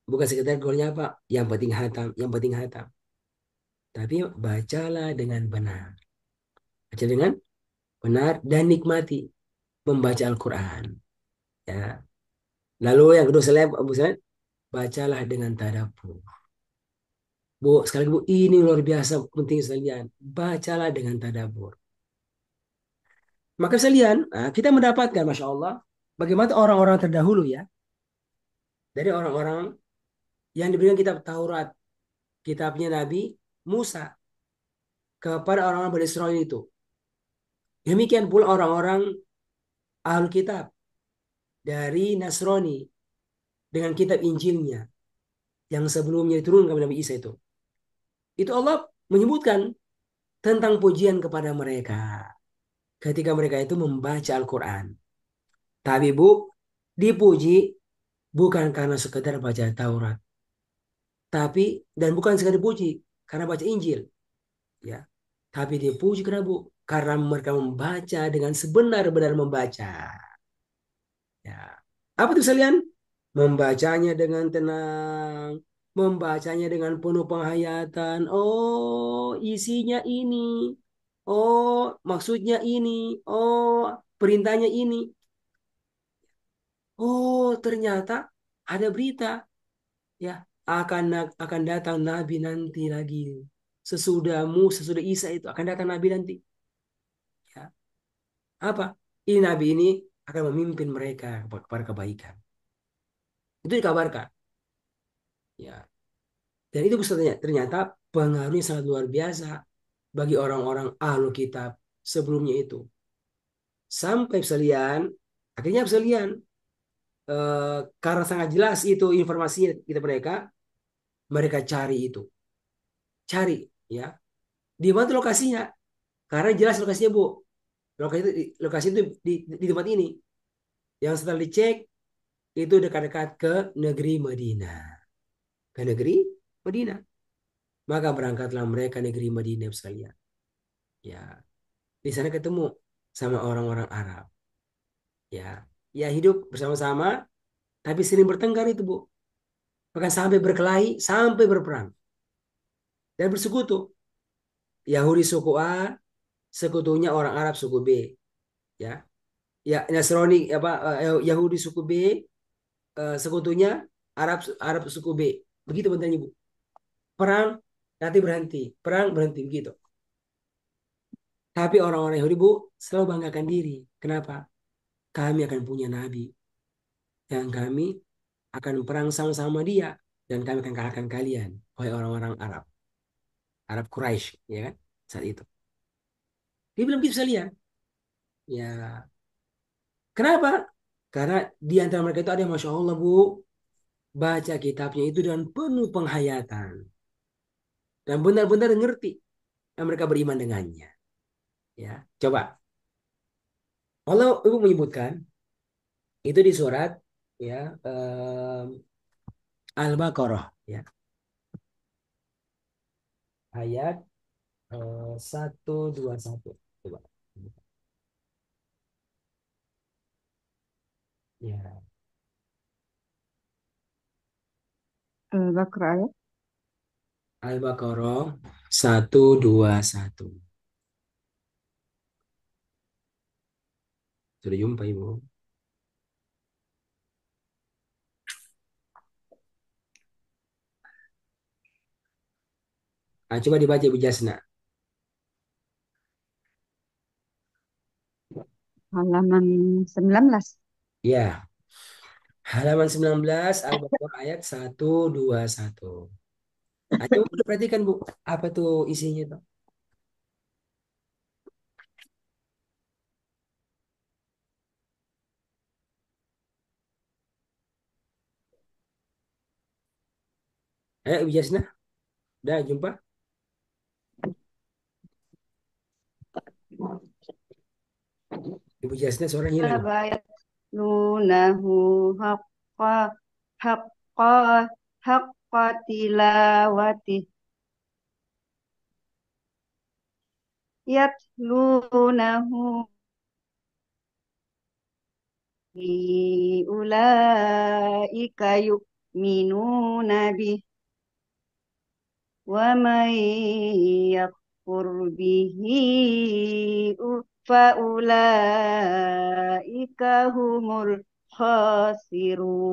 Bukan sekedar golnya apa? Yang penting hatam, yang penting hatam. Tapi bacalah dengan benar. Baca dengan benar dan nikmati membaca Al-Quran. Ya. Lalu yang kedua selain Abu Sulaim, bacalah dengan tadabbur. Bu, sekali lagi Bu, ini luar biasa penting sekalian. Bacalah dengan tadabbur. Maka sekalian, kita mendapatkan, Masya Allah, bagaimana orang-orang terdahulu ya, dari orang-orang yang diberikan kitab Taurat, kitabnya Nabi Musa kepada orang-orang Bani Israel itu. Demikian pula orang-orang Ahlul Kitab dari Nasrani dengan kitab Injilnya yang sebelumnya diturunkan kepada Nabi Isa itu. Itu Allah menyebutkan tentang pujian kepada mereka ketika mereka itu membaca Al-Quran. Tapi Bu, dipuji bukan karena sekedar baca Taurat, tapi dan bukan sekedar dipuji karena baca Injil, ya. Tapi dipuji karena Bu, karena mereka membaca dengan sebenar-benar membaca. Ya. Apa itu sekalian? Membacanya dengan tenang, membacanya dengan penuh penghayatan. Oh, isinya ini. Oh, maksudnya ini. Oh, perintahnya ini. Oh, ternyata ada berita ya akan datang nabi nanti lagi. Sesudah Isa itu akan datang nabi nanti. Ya. Apa? Ini nabi ini akan memimpin mereka kepada kebaikan. Itu dikabarkan. Ya. Dan itu ternyata pengaruhnya sangat luar biasa bagi orang-orang ahlu kitab sebelumnya itu. Sampai sekalian, akhirnya sekalian, karena sangat jelas itu informasinya kita mereka cari itu. Cari, ya. Di mana tuh lokasinya? Karena jelas lokasinya, Bu. Lokasi itu di tempat ini. Yang setelah dicek, itu dekat-dekat ke negeri Madinah. Ke negeri Madinah. Maka berangkatlah mereka negeri Madinah sekalian. Ya, di sana ketemu sama orang-orang Arab. Ya, ya hidup bersama-sama, tapi sering bertengkar itu Bu. Bahkan sampai berkelahi, sampai berperang dan bersekutu. Yahudi suku A, sekutunya orang Arab suku B. Ya, ya Nasrani apa Yahudi suku B, sekutunya Arab suku B. Begitu bentarnya Bu. Perang nanti berhenti, perang berhenti begitu. Tapi orang-orang Yahudi Bu selalu banggakan diri. Kenapa? Kami akan punya nabi yang kami akan perang sama-sama dia dan kami akan kalahkan kalian, wahai orang-orang Arab, Arab Quraisy, ya kan? Saat itu. Dia bilang gitu sekalian. Ya, kenapa? Karena di antara mereka itu ada yang Masya Allah, Bu, baca kitabnya itu dengan penuh penghayatan dan benar-benar ngerti dan mereka beriman dengannya. Ya, coba. Allah Ibu menyebutkan itu di surat ya Al-Baqarah ya ayat 121. Coba. Ya, Al-Baqarah ya. Al-Baqarah Satu, dua, satu. Sudah jumpa Ibu. Ah, coba dibaca Ibu Jasna. Halaman 19. Ya, halaman 19 Al-Baqarah ayat 121. Ah, coba perhatikan Bu, apa tuh isinya tuh? Ayo Ibu Jasna, udah jumpa? Ibu Jasna suara hilang. Bayat lunahu haqqa haqqa haqqa tilawati yatlunahu ulaika yu'minuna bih wa man yakfur bihi faulaika humul khasirun.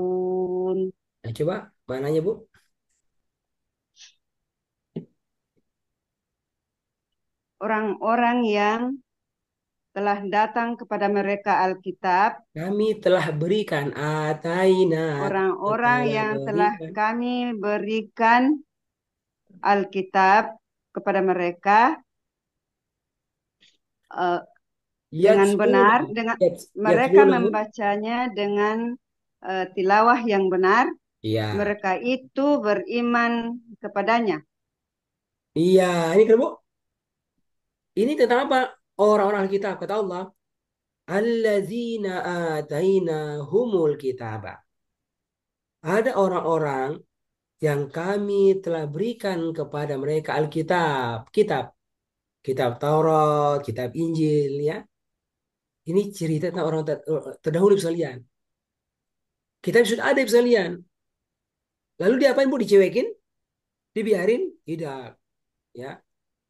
Nah, coba mananya Bu? Orang-orang yang telah datang kepada mereka Alkitab, Kami telah berikan ataina, kami orang-orang telah yang telah berikan. kami berikan Alkitab kepada mereka eh, dengan benar, Yatlunahu, dengan mereka yatlunahu. membacanya dengan tilawah yang benar, Iya, mereka itu beriman kepadanya. iya. Ini kan Bu, ini tentang apa? Orang-orang kita kata Allah, alladzina atainahumul kitaba. Ada orang-orang yang kami telah berikan kepada mereka Alkitab, kitab, kitab Taurat, kitab Injil ya. Ini cerita tentang orang terdahulu sekalian. Kitab sudah ada sekalian. Lalu diapain Bu? Dicewekin? Dibiarin? Tidak, ya.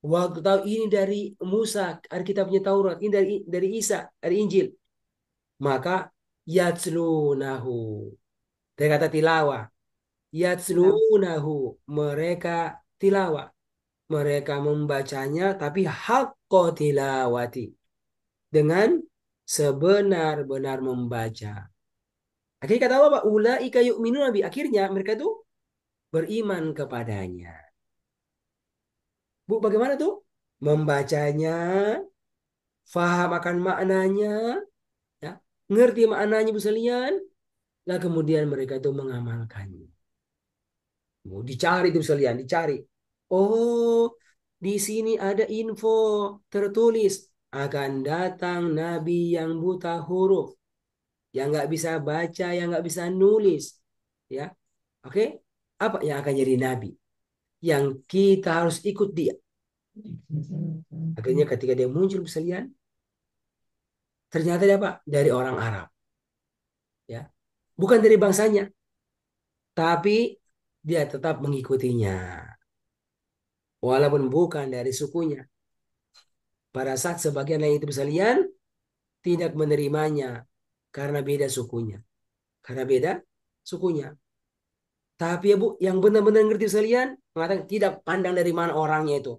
Waktu tahu ini dari Musa, ada kitabnya Taurat, ini dari Isa, dari Injil. Maka yatslunahu. Dari kata tilawah. Nah, Yatslunahu. Mereka tilawah. Mereka membacanya tapi hakko tilawati. Dengan sebenar-benar membaca. Akhirnya kata Allah, ulaika yu'minun nabi. Akhirnya mereka itu beriman kepadanya. Bu, bagaimana tuh? Membacanya, faham akan maknanya, ya, ngerti maknanya Bu sekalian, lah kemudian mereka itu mengamalkannya. Mau dicari itu sekalian, dicari. Oh, di sini ada info tertulis akan datang nabi yang buta huruf, yang nggak bisa baca, yang nggak bisa nulis, ya. Oke, apa yang akan jadi nabi? Yang kita harus ikut dia. Akhirnya ketika dia muncul Bu sekalian, ternyata dia apa? Dari orang Arab, ya. Bukan dari bangsanya, tapi dia tetap mengikutinya. Walaupun bukan dari sukunya. Pada saat sebagian lain itu sekalian tidak menerimanya karena beda sukunya. Karena beda sukunya. Tapi ya Bu, yang benar-benar ngerti sekalian, mengatakan tidak pandang dari mana orangnya itu.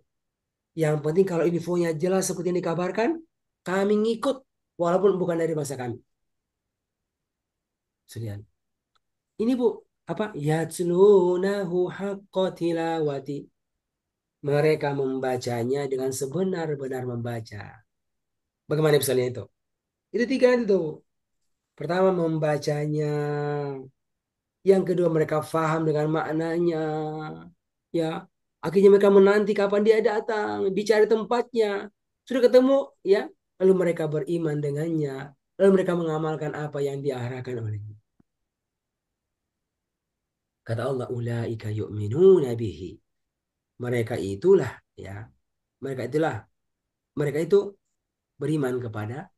Yang penting kalau infonya jelas seperti yang dikabarkan, kami ngikut walaupun bukan dari masa kami. Sekalian. Ini Bu, apa? Yatslunahu haqqa tilawati. Mereka membacanya dengan sebenar-benar membaca. Bagaimana misalnya itu? Itu tiga itu. Pertama membacanya. Yang kedua mereka faham dengan maknanya. Ya, akhirnya mereka menanti kapan dia datang, dicari tempatnya. Sudah ketemu, ya. Lalu mereka beriman dengannya. Lalu mereka mengamalkan apa yang diarahkan olehnya. Kata Allah, ulaika yu'minuna bihi. Mereka itulah, ya. Mereka itulah, mereka itu beriman kepada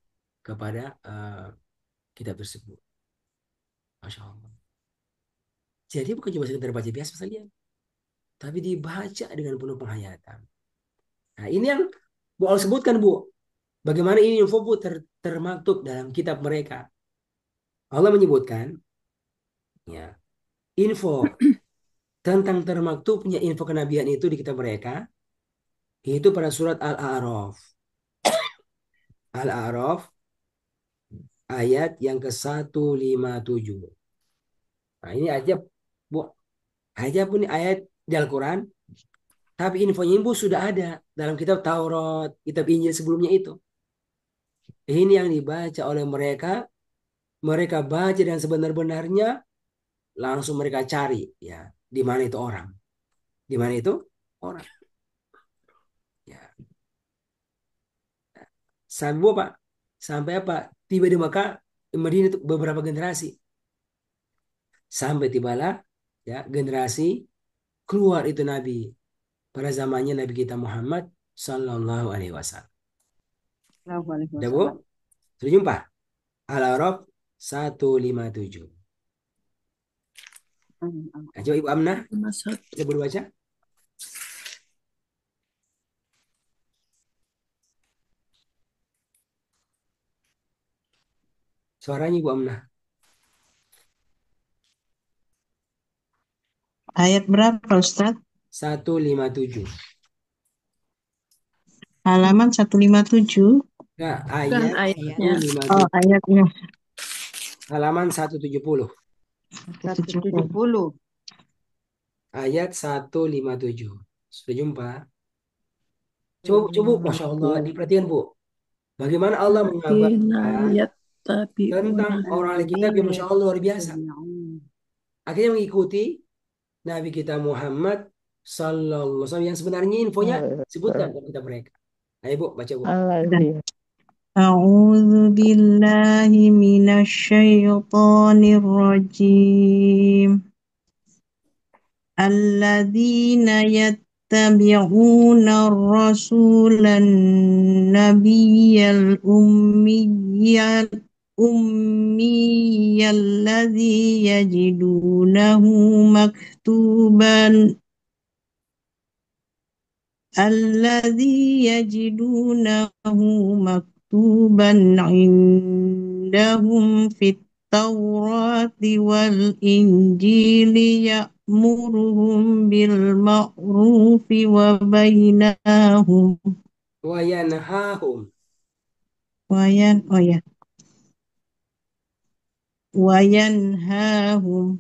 kitab tersebut. Masya Allah. Jadi bukan cuma sekedar baca biasa saja, tapi dibaca dengan penuh penghayatan. Nah, ini yang Bu Allah sebutkan, Bu. Bagaimana ini info, Bu, termaktub dalam kitab mereka. Allah menyebutkan, ya, info tentang termaktubnya info kenabian itu di kitab mereka, itu pada surat Al-A'raf. Al-A'raf ayat yang ke-157. Nah, ini aja, Bu. Aja pun ini ayat di Al-Quran, tapi infonya Ibu sudah ada dalam kitab Taurat, kitab Injil sebelumnya itu. Ini yang dibaca oleh mereka, mereka baca dan sebenar-benarnya, langsung mereka cari, ya, di mana itu orang, di mana itu orang, ya. Sampai Pak, sampai apa? Tiba di Mekah, di Madinah itu beberapa generasi, sampai tibalah, ya, generasi keluar itu Nabi pada zamannya Nabi kita Muhammad Sallallahu Alaihi Wasallam. Allahu alaihi Udah, Bu? wasallam. Sudah jumpa? Al-A'raf 157. Nah, coba Ibu Amnah, 51. bisa berbaca? Suaranya Ibu Amnah. Ayat berapa, Ustadz? 157. Halaman 157. Enggak, Bukan ayat ayatnya. 157. Ayatnya Halaman 170. 170. Ayat 157. Sudah jumpa? Coba, Masya Allah, diperhatikan, Bu. Bagaimana Allah Alladzina mengabarkan tentang yattabi'una orang ahli kitab yang Masya Allah luar biasa. Akhirnya mengikuti Nabi kita Muhammad Sallallahu Alaihi Wasallam yang sebenarnya infonya sebutkan dalam kitab mereka. Ayo, Bu, baca, Bu. A'udzu billahi minasyaitonir rajim. Alladzina yattabi'una ar-rasulan nabiyyal ummiyal ladzi yajidunahu maktuban indahum fit Taurati wal Injili ya'muruhum bil ma'rufi wa bainahum Wa yanhahum. wayan oh ya wayanhahum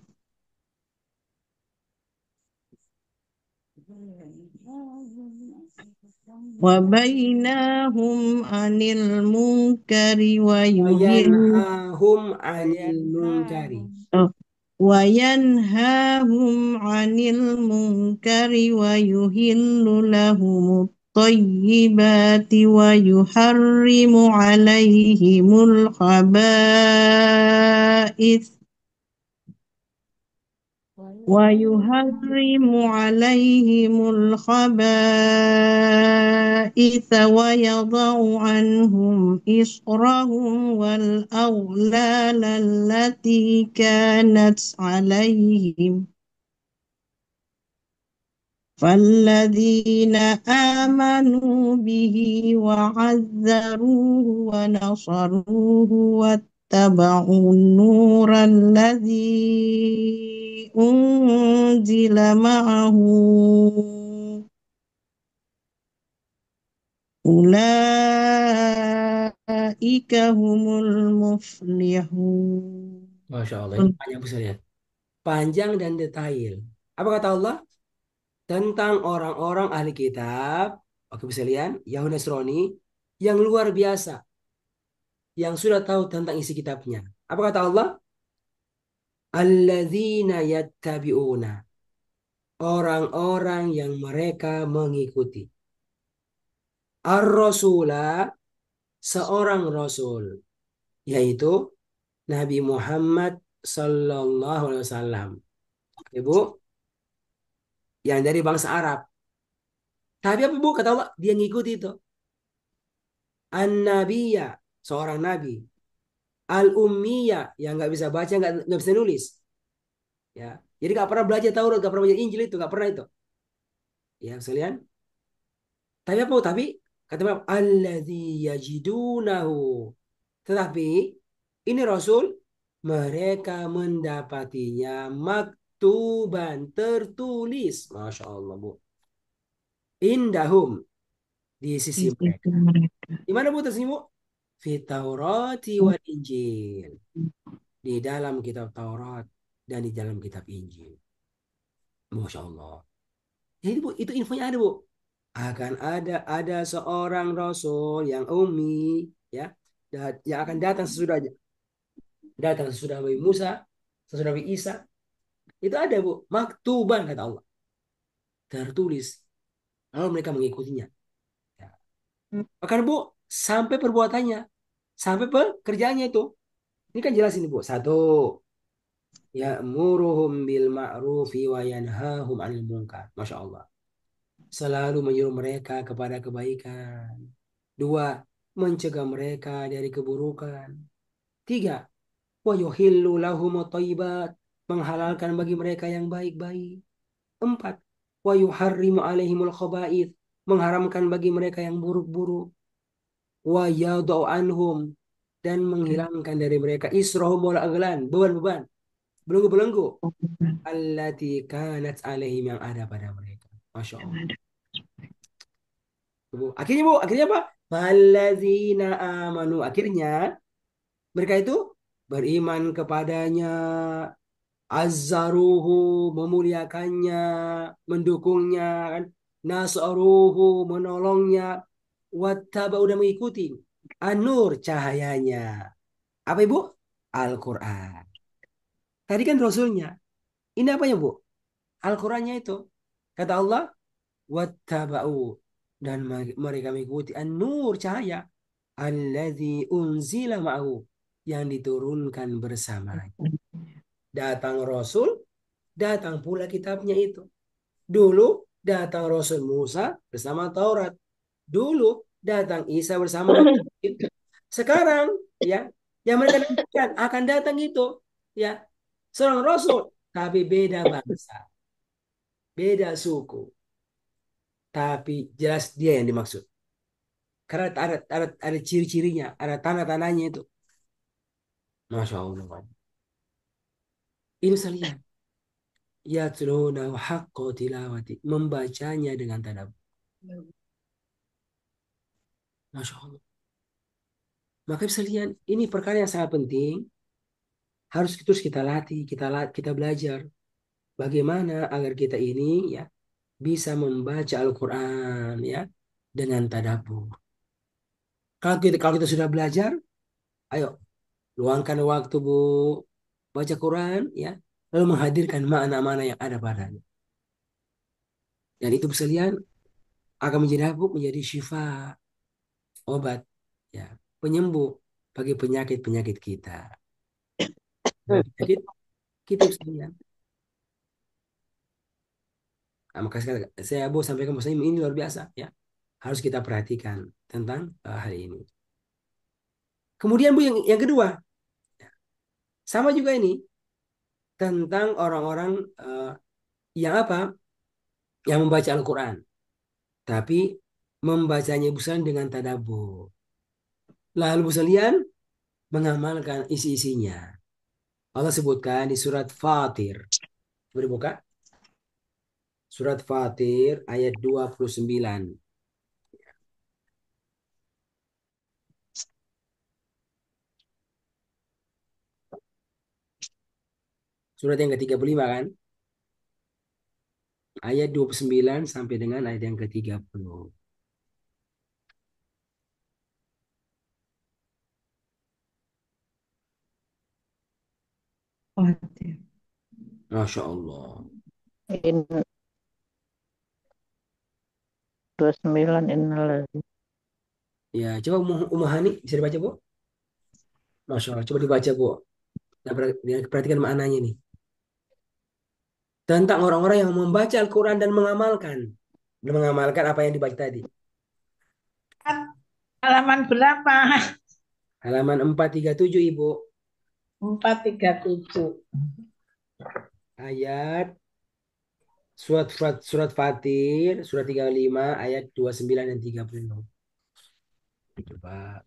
wa bainahum anil munkari wa yuhillu Wayanhahum anil munkari. وينهاهم عن المنكر ويحل لهم الطيبات ويحرم عليهم الخبائث ويضع عنهم إصرهم والأغلال التي كانت عليهم فالذين آمنوا به وعزروه ونصروه واتبعوا النور الذي أنزل معه أولئك هم المفلحون. Masya Allah, ini panjang besar ya. Panjang dan detail. Apa kata Allah? Tentang orang-orang ahli kitab, oke, bisa lihat, Yahudi Nasrani yang luar biasa, yang sudah tahu tentang isi kitabnya. Apa kata Allah? Alladzina yattabi'una. Orang-orang yang mereka mengikuti. Ar-Rasula, seorang Rasul, yaitu Nabi Muhammad Sallallahu Alaihi Wasallam. Ibu, yang dari bangsa Arab. Tapi apa, Bu, kata Allah? Dia ngikuti itu. An-Nabiyya, seorang Nabi. Al-Ummiyya, yang nggak bisa baca, nggak bisa nulis. Ya, jadi nggak pernah belajar Taurat, nggak pernah belajar Injil, itu nggak pernah itu. Ya, sekalian. Tapi apa? Tapi kata Imam, alladzi yajidunahu. Tetapi ini Rasul, mereka mendapatinya maktuban, tertulis. Masya Allah, Bu. Indahum, di Di sisi sisi mereka. mereka. Di mana Bu tersenyum, Bu? Fi Taurati wal Injil. Di dalam kitab Taurat dan di dalam kitab Injil. Masya Allah. Jadi Bu, itu infonya ada, Bu. Akan ada seorang Rasul yang ummi, ya, yang akan datang sesudahnya. Datang sesudah Nabi Musa, sesudah Nabi Isa. Itu ada, Bu. Maktuban, kata Allah. Tertulis. Lalu mereka mengikutinya. Ya. Bahkan, Bu, sampai perbuatannya. Sampai pekerjaannya itu. Ini kan jelas ini, Bu. Satu, ya'muruhum bil ma'rufi wa yanhahum 'anil munkar. Masya Allah. Selalu menyuruh mereka kepada kebaikan. Dua, mencegah mereka dari keburukan. Tiga, wa yuhillu lahumut thayyibat, menghalalkan bagi mereka yang baik-baik. Empat, wa yuharrimu alaihimul khaba'ith, mengharamkan bagi mereka yang buruk-buruk. Wa yadau anhum, dan menghilangkan dari mereka israhum wal aglan, beban-beban, belenggu-belenggu, allati kanat alaihim, yang ada pada mereka. Masya Allah. Bu, akhirnya apa? Fallazina amanu, akhirnya mereka itu beriman kepadanya, azzaruhu, memuliakannya, mendukungnya, kan? Nasaruhu, menolongnya, wattaba'u, udah mengikuti an-nur, cahayanya. Apa Ibu? Al-Quran. Tadi kan Rasulnya. Ini apa ya, Bu? Al-Qurannya itu. Kata Allah, wattaba'u, dan mereka mengikuti an-nur, cahaya, alladzi unzila ma'ahu, yang diturunkan bersamanya. Datang Rasul, datang pula kitabnya itu. Dulu datang Rasul Musa bersama Taurat. Dulu datang Isa bersama Nabi. Sekarang, ya, yang mereka nantikan akan datang itu, ya, seorang Rasul, tapi beda bangsa, beda suku, tapi jelas dia yang dimaksud. Karena ada ciri-cirinya, ada tanda-tandanya itu. Masya Allah. Ini saya lihat. Yatluna haqqa tilawati, membacanya dengan tadabbur. Masya Allah. Maka bisa lihat, ini perkara yang sangat penting. Harus terus kita latih, kita belajar. Bagaimana agar kita ini, ya, bisa membaca Al-Quran, ya, dengan tadabbur. Kalau kita sudah belajar, ayo luangkan waktu, Bu, baca Quran, ya, lalu menghadirkan makna-makna yang ada padanya. Dan itu bisa lihat akan menjadi apa? Menjadi syifa, obat, ya, penyembuh bagi penyakit-penyakit kita. Dan penyakit kita bisa lihat. Nah, maka saya Bu sampaikan bahwasanya ini luar biasa, ya. Harus kita perhatikan tentang hal ini. Kemudian Bu, yang kedua, sama juga ini tentang orang-orang yang apa? Yang membaca Al-Quran, tapi membacanya bukan dengan tadabbur. Lalu Bu sekalian mengamalkan isi-isinya. Allah sebutkan di surat Fatir. Coba dibuka. Surat Fatir ayat 29. Surat yang ke-35 kan? Ayat 29 sampai dengan ayat yang ke-30. Fatir. Masya Allah. In 29 innal Ya, coba Ummu Hani bisa dibaca, Bu? Masya Allah, coba dibaca, Bu. Nah, perhatikan maknanya nih. Tentang orang-orang yang membaca Al-Quran dan mengamalkan. Dan mengamalkan apa yang dibaca tadi. Halaman berapa? Halaman 437, Ibu. 437. Ayat Surat Fatir, surat 35 ayat 29 dan 30. Coba.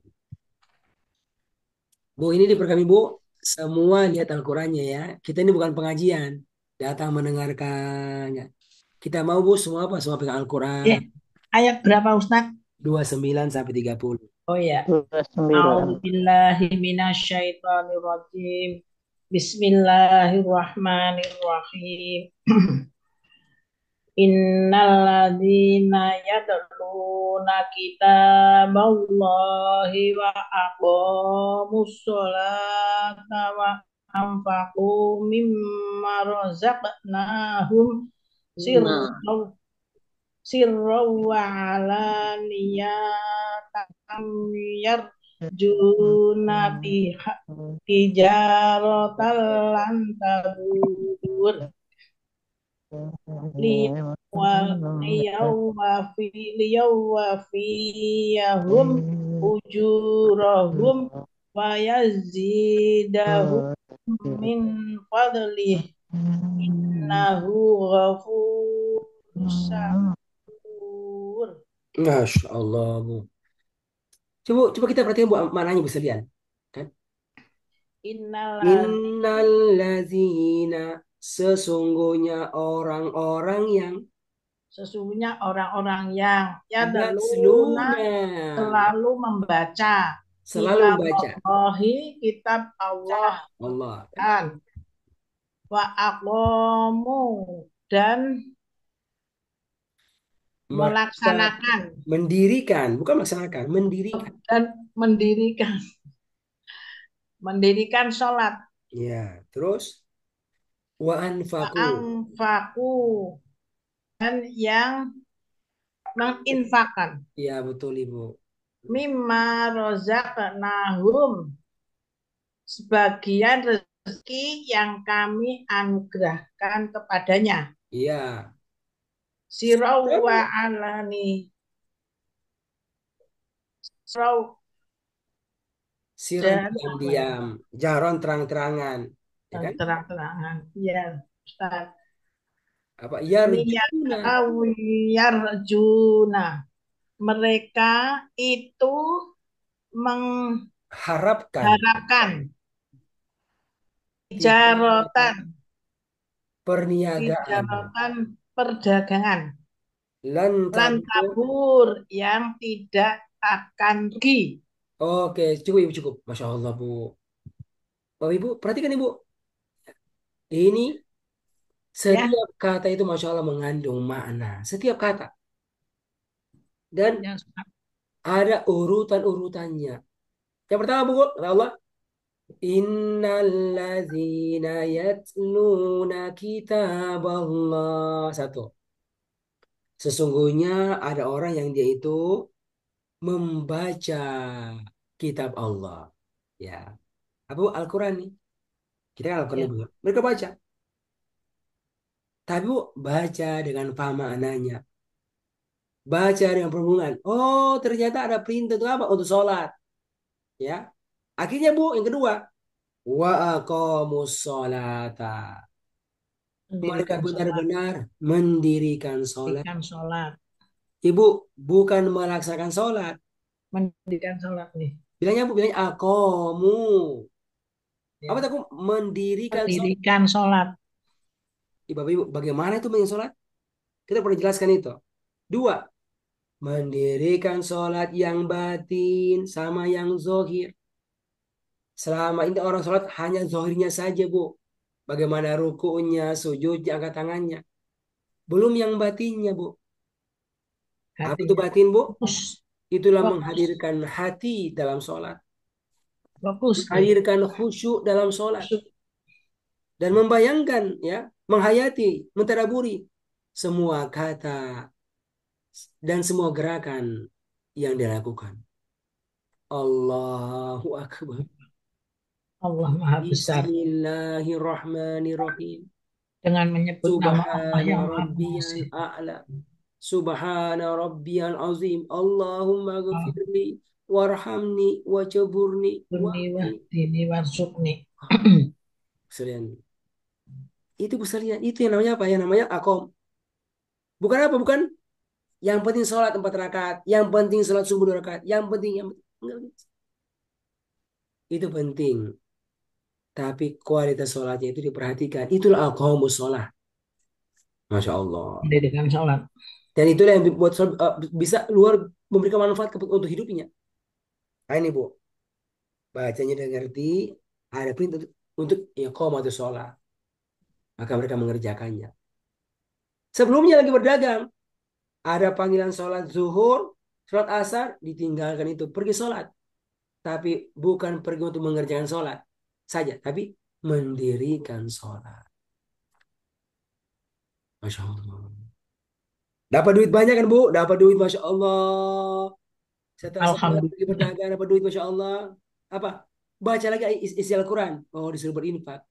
Bu, ini di kami Bu, semua lihat Al-Qur'annya ya. Kita ini bukan pengajian, datang mendengarkannya. Kita mau Bu semua apa? Semua pegang Al-Quran. Ayat berapa Ustaz? 29 sampai 30. Oh ya. 29. A'udzubillahi minasyaitonirrajim. Bismillahirrahmanirrahim. Innal ladzina yadluna kitaballahi wa aqamus sholata wa anfaqu mimma razaqnahum sirran wa alaniyatan yarjuna tijaratan lan tabur liyawafiyahum ujurahum wa yazidahum min fadlih innahu ghafurus syakur. Masya Allah Bu. Coba kita perhatikan Bu maknanya Bu sekalian. Kan? Innallazina sesungguhnya orang-orang yang yadluna selalu membaca kitab Allah kan wa aqamu dan melaksanakan mendirikan, bukan melaksanakan, mendirikan dan mendirikan sholat. Ya, terus wa anfaqu dan yang menginfakkan. Ya, betul Ibu. Mimma rozaqnahum sebagian rezeki yang kami anugerahkan kepadanya. Iya. Sirau wa alani. Siron diam-diam, jaron terang-terangan, ya kan? Terang-terangan, iya Ustaz. Apa? Yarjuna. Mereka itu mengharapkan tijaratan, perdagangan, lan tabur yang tidak akan rugi. Oke, cukup Ibu, cukup. Masya Allah Bu. Bapak Ibu, perhatikan Ibu. Ini setiap kata itu Masya Allah mengandung makna. Setiap kata. Dan ada urutan-urutannya. Yang pertama Bu, kata Allah, innalladzina yatluna kitaballah. Satu. Sesungguhnya ada orang yang dia itu membaca kitab Allah. Ya. Apa Al-Quran nih? Kita kan Al-Quran juga. Mereka baca. Tapi Bu, baca dengan paham maknanya. Baca dengan perhubungan. Oh, ternyata ada perintah untuk apa? Untuk sholat. Ya. Akhirnya Bu, yang kedua. Wa aqamus sholata. Mereka benar-benar mendirikan sholat. Ibu, bukan melaksanakan sholat. Mendirikan sholat nih. Bilangnya Bu, bilangnya aqamu. Apa aku mendirikan sholat. Ibu, bagaimana itu mendirikan sholat? Kita perlu jelaskan itu. Dua, mendirikan sholat yang batin sama yang zohir. Selama ini orang sholat hanya zohirnya saja Bu. Bagaimana rukunya, sujudnya, angkat tangannya. Belum yang batinnya Bu. Apa itu batin Bu? Itulah menghadirkan hati dalam sholat. Menghadirkan khusyuk dalam sholat. Dan membayangkan, ya, menghayati, mentadaburi semua kata dan semua gerakan yang dilakukan. Allahu Akbar. Allah Maha Besar. Bismillahirrahmanirrahim. Dengan menyebut nama Allah yang Maha Besar. A'la. Subhana rabbiyal azim. Allahumma ghafirli warhamni wajaburni wahdini warzuqni. Itu besarnya. Itu yang namanya apa? Yang namanya akom. Bukan apa? Bukan yang penting sholat 4 rakaat, yang penting sholat subuh 2 rakaat, yang penting. Enggak. Itu penting. Tapi kualitas sholatnya itu diperhatikan. Itulah aqamus sholat. Masya Allah. Pendidikan sholat. Dan itulah yang buat bisa luar memberikan manfaat untuk hidupnya. Nah ini Bu, bacanya udah ngerti, ada perintah untuk iqamatus sholat. Maka mereka mengerjakannya. Sebelumnya lagi berdagang, ada panggilan sholat zuhur, sholat asar, ditinggalkan itu, pergi sholat. Tapi bukan pergi untuk mengerjakan sholat saja, tapi mendirikan sholat. Masya Allah. Dapat duit banyak kan Bu? Dapat duit Masya Allah. Setelah pergi Alhamdulillah. berdagang dapat duit Masya Allah. Apa? Baca lagi isi Al-Quran. Oh disuruh berinfak.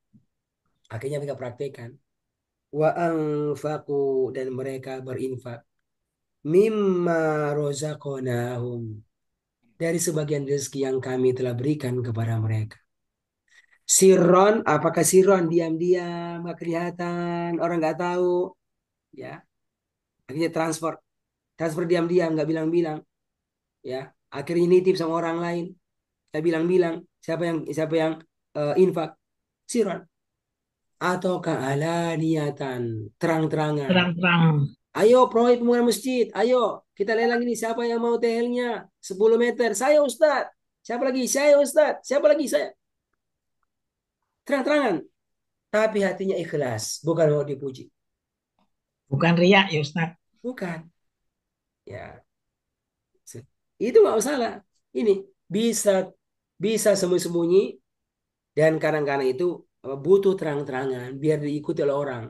Akhirnya mereka praktekkan. Wa anfaqu, dan mereka berinfak. Mimma rozaqnahum, dari sebagian rezeki yang kami telah berikan kepada mereka. Sirron, apakah sirron diam-diam, nggak kelihatan, orang nggak tahu, ya. Akhirnya transfer diam-diam, nggak bilang-bilang, ya. Akhirnya nitip sama orang lain, nggak bilang-bilang, siapa yang infak, sirron. Atau kealaniatan, terang-terangan. Terang-terang. Ayo proyek pembangunan masjid, ayo kita lelang ini, siapa yang mau TL-nya 10 meter, saya Ustad. Siapa lagi? Saya Ustad. Siapa lagi? Saya. Terang-terangan. Tapi hatinya ikhlas, bukan mau dipuji. Bukan riak ya Ustaz. Bukan. Ya, itu nggak masalah. Ini bisa bisa sembunyi-sembunyi, dan kadang-kadang itu butuh terang-terangan biar diikuti oleh orang.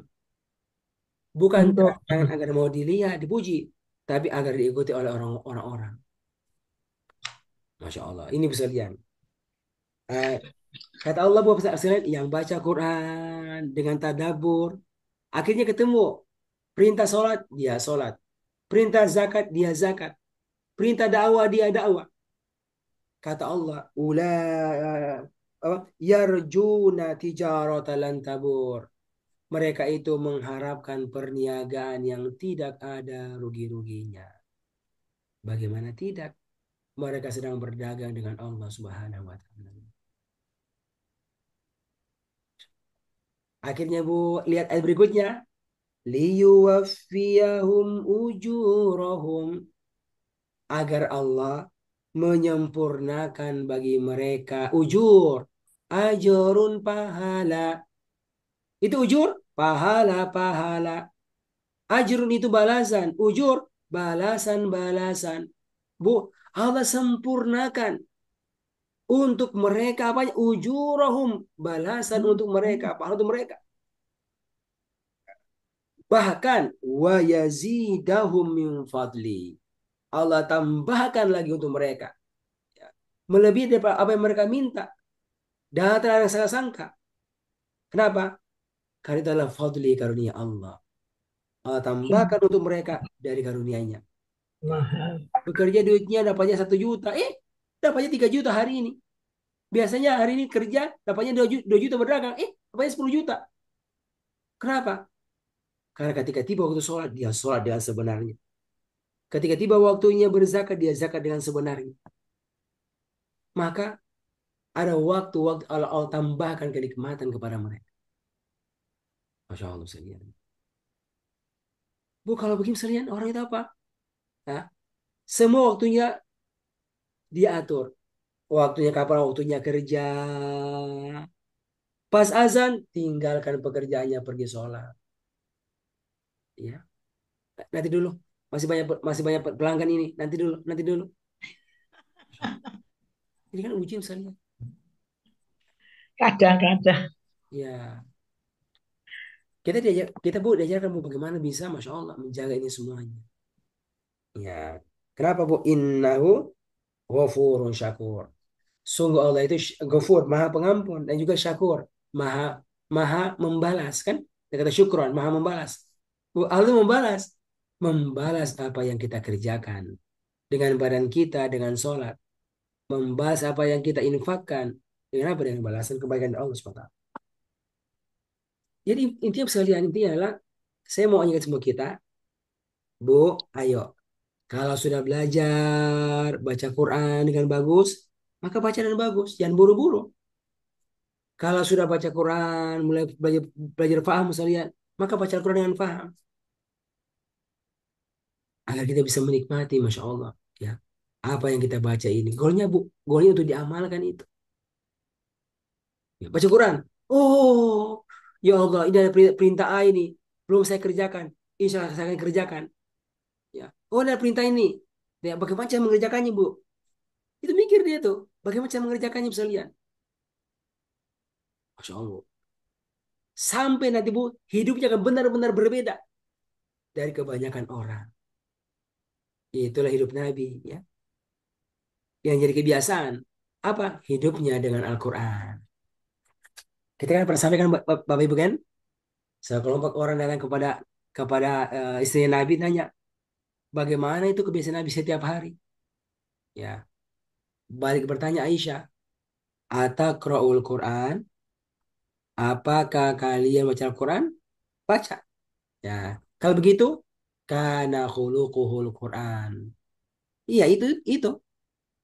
Bukan Untuk terang-terangan agar mau dilihat, dipuji, tapi agar diikuti oleh orang-orang. Masya Allah. Ini bisa lihat. Eh, Kata Allah bahwa yang baca Quran dengan tadabur, akhirnya ketemu perintah sholat, dia sholat. Perintah zakat, dia zakat. Perintah dakwah, dia dakwah. Kata Allah, yarjuna tijaratan lan tabur. Mereka itu mengharapkan perniagaan yang tidak ada rugi-ruginya. Bagaimana tidak? Mereka sedang berdagang dengan Allah Subhanahu wa taala. Akhirnya Bu, lihat ayat berikutnya. Liyuwaffiyahum ujurahum, agar Allah menyempurnakan bagi mereka ujur, ajrun, pahala. Itu ujur, pahala. Ajrun itu balasan, ujur balasan. Bu, Allah sempurnakan untuk mereka apa? Ujurahum, balasan untuk mereka, pahala untuk mereka. Bahkan wa yazidahum min fadli, Allah tambahkan lagi untuk mereka, ya, melebihi daripada apa yang mereka minta dan yang sangat sangka. Kenapa? Karena itu adalah fadli, karunia Allah. Allah tambahkan untuk mereka dari karunia-Nya. Ya. mahal. Bekerja duitnya dapatnya 1 juta, dapatnya 3 juta hari ini. Biasanya hari ini kerja dapatnya 2 juta berdagang, dapatnya 10 juta. Kenapa? Karena ketika tiba waktu sholat, dia sholat dengan sebenarnya. Ketika tiba waktunya berzakat, dia zakat dengan sebenarnya. Maka ada waktu-waktu Allah tambahkan kenikmatan kepada mereka. Masya Allah sekalian. Bu, kalau begini sekalian, orang itu apa? Nah, semua waktunya diatur. Waktunya kapan? Waktunya kerja. Pas azan, tinggalkan pekerjaannya, pergi sholat. Ya, nanti dulu. Masih banyak pelanggan ini. Nanti dulu. Ini kan ujian sekalian. Kadang-kadang. Ya, kita Bu diajarkan Bu bagaimana bisa, Masya Allah, menjaga ini semuanya. Ya, kenapa Bu? Innahu ghafurun syakur. Sungguh Allah itu ghafur, maha pengampun, dan juga syakur, maha maha membalas, kan? Dia kata syukron, maha membalas. Bu, Allah membalas, apa yang kita kerjakan dengan badan kita, dengan sholat, membalas apa yang kita infakkan dengan apa? Dengan balasan kebaikan dari Allah SWT. Jadi intinya sekalian, intinya adalah saya mau ingat semua kita, Bu, ayo. Kalau sudah belajar baca Quran dengan bagus, maka baca dengan bagus. Jangan buru-buru. Kalau sudah baca Quran, mulai belajar, belajar paham sekalian, maka baca Quran dengan paham. Agar kita bisa menikmati, Masya Allah. Ya, apa yang kita baca ini. Golnya, Bu, golnya untuk diamalkan itu. Ya, baca Quran. Oh, ya Allah, ini ada perintah A ini. Belum saya kerjakan. Insya Allah saya akan kerjakan. Ya. Oh, ada perintah ini. Ya, bagaimana cara mengerjakannya, Bu? Itu mikir dia tuh. Bagaimana cara mengerjakannya, bisa lihat. Masya Allah. Sampai nanti, Bu, hidupnya akan benar-benar berbeda dari kebanyakan orang. Itulah hidup Nabi, ya. Yang jadi kebiasaan. Apa? Hidupnya dengan Al-Quran. Kita kan pernah sampaikan, Bapak Ibu kan? Sekelompok orang datang kepada kepada istrinya Nabi nanya, bagaimana itu kebiasaan Nabi setiap hari? Ya, balik bertanya Aisyah, Ataqra'ul Quran? Apakah kalian baca Al-Quran? Baca. Ya, kalau begitu, kana khuluquhul Quran. Iya, itu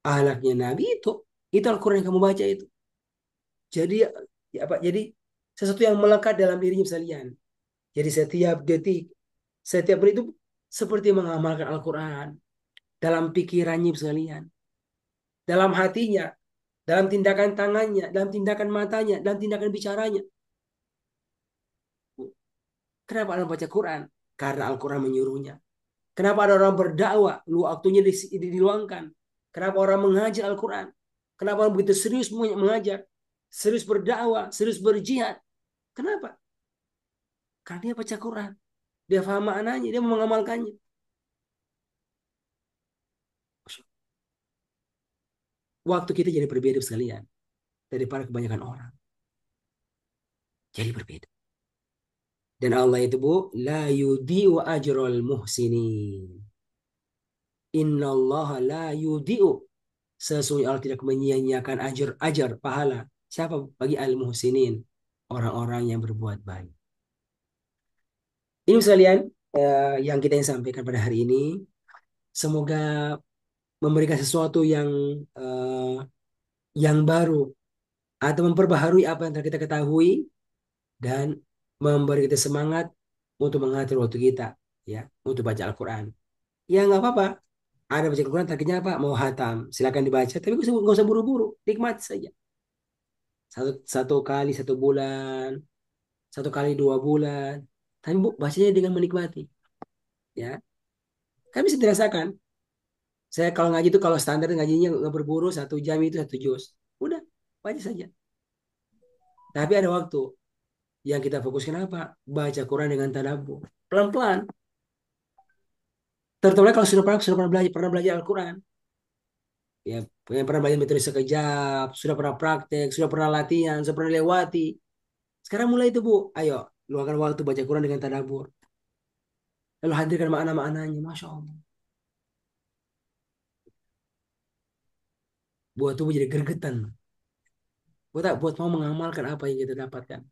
ahlaknya Nabi itu. Itu Al-Quran yang kamu baca itu. Jadi ya apa? Jadi sesuatu yang melekat dalam dirinya sekalian. Jadi setiap detik, setiap menit itu seperti mengamalkan Al-Quran dalam pikirannya sekalian, dalam hatinya, dalam tindakan tangannya, dalam tindakan matanya, dalam tindakan bicaranya. Kenapa orang baca Quran? Karena Al-Quran menyuruhnya. Kenapa ada orang berdakwah, waktunya diluangkan? Kenapa orang mengajar Al-Quran? Kenapa orang begitu serius mengajar? Serius berdakwah, serius berjihad. Kenapa? Karena dia baca Quran. Dia paham maknanya, dia mau mengamalkannya. Waktu kita jadi berbeda sekalian daripada kebanyakan orang. Jadi berbeda. Dan Allah itu, Bu, la yudhi'u ajral muhsinin. Innallaha la yudhi'u. Sesungguhnya Allah tidak menyia-nyiakan ajar pahala. Siapa? Bagi al-muhsinin. Orang-orang yang berbuat baik. Ini sekalian yang kita yang sampaikan pada hari ini. Semoga memberikan sesuatu eh, yang baru atau memperbaharui apa yang telah kita ketahui dan memberi kita semangat untuk mengatur waktu kita, ya, untuk baca Al-Quran. Ya nggak apa-apa. Ada baca Al-Quran targetnya apa? Mau hatam, silakan dibaca. Tapi nggak usah buru-buru, nikmati saja. Satu kali 1 bulan, 1 kali 2 bulan. Tapi Bu, bacanya dengan menikmati, ya. Kan bisa dirasakan. Saya kalau ngaji itu kalau standar ngajinya nggak berburu 1 jam itu 1 juz. Udah, baca saja. Tapi ada waktu yang kita fokuskan apa? Baca Quran dengan tadabbur. Pelan-pelan. Terutama kalau sudah pernah belajar Al-Quran. Ya, yang pernah belajar metode sekejap, sudah pernah praktek, sudah pernah latihan, sudah pernah lewati. Sekarang mulai itu, Bu. Ayo, luangkan waktu baca Quran dengan tadabbur. Lalu hadirkan makna-maknanya. Masya Allah. Buat tubuh jadi gergetan. Buat mau mengamalkan apa yang kita dapatkan.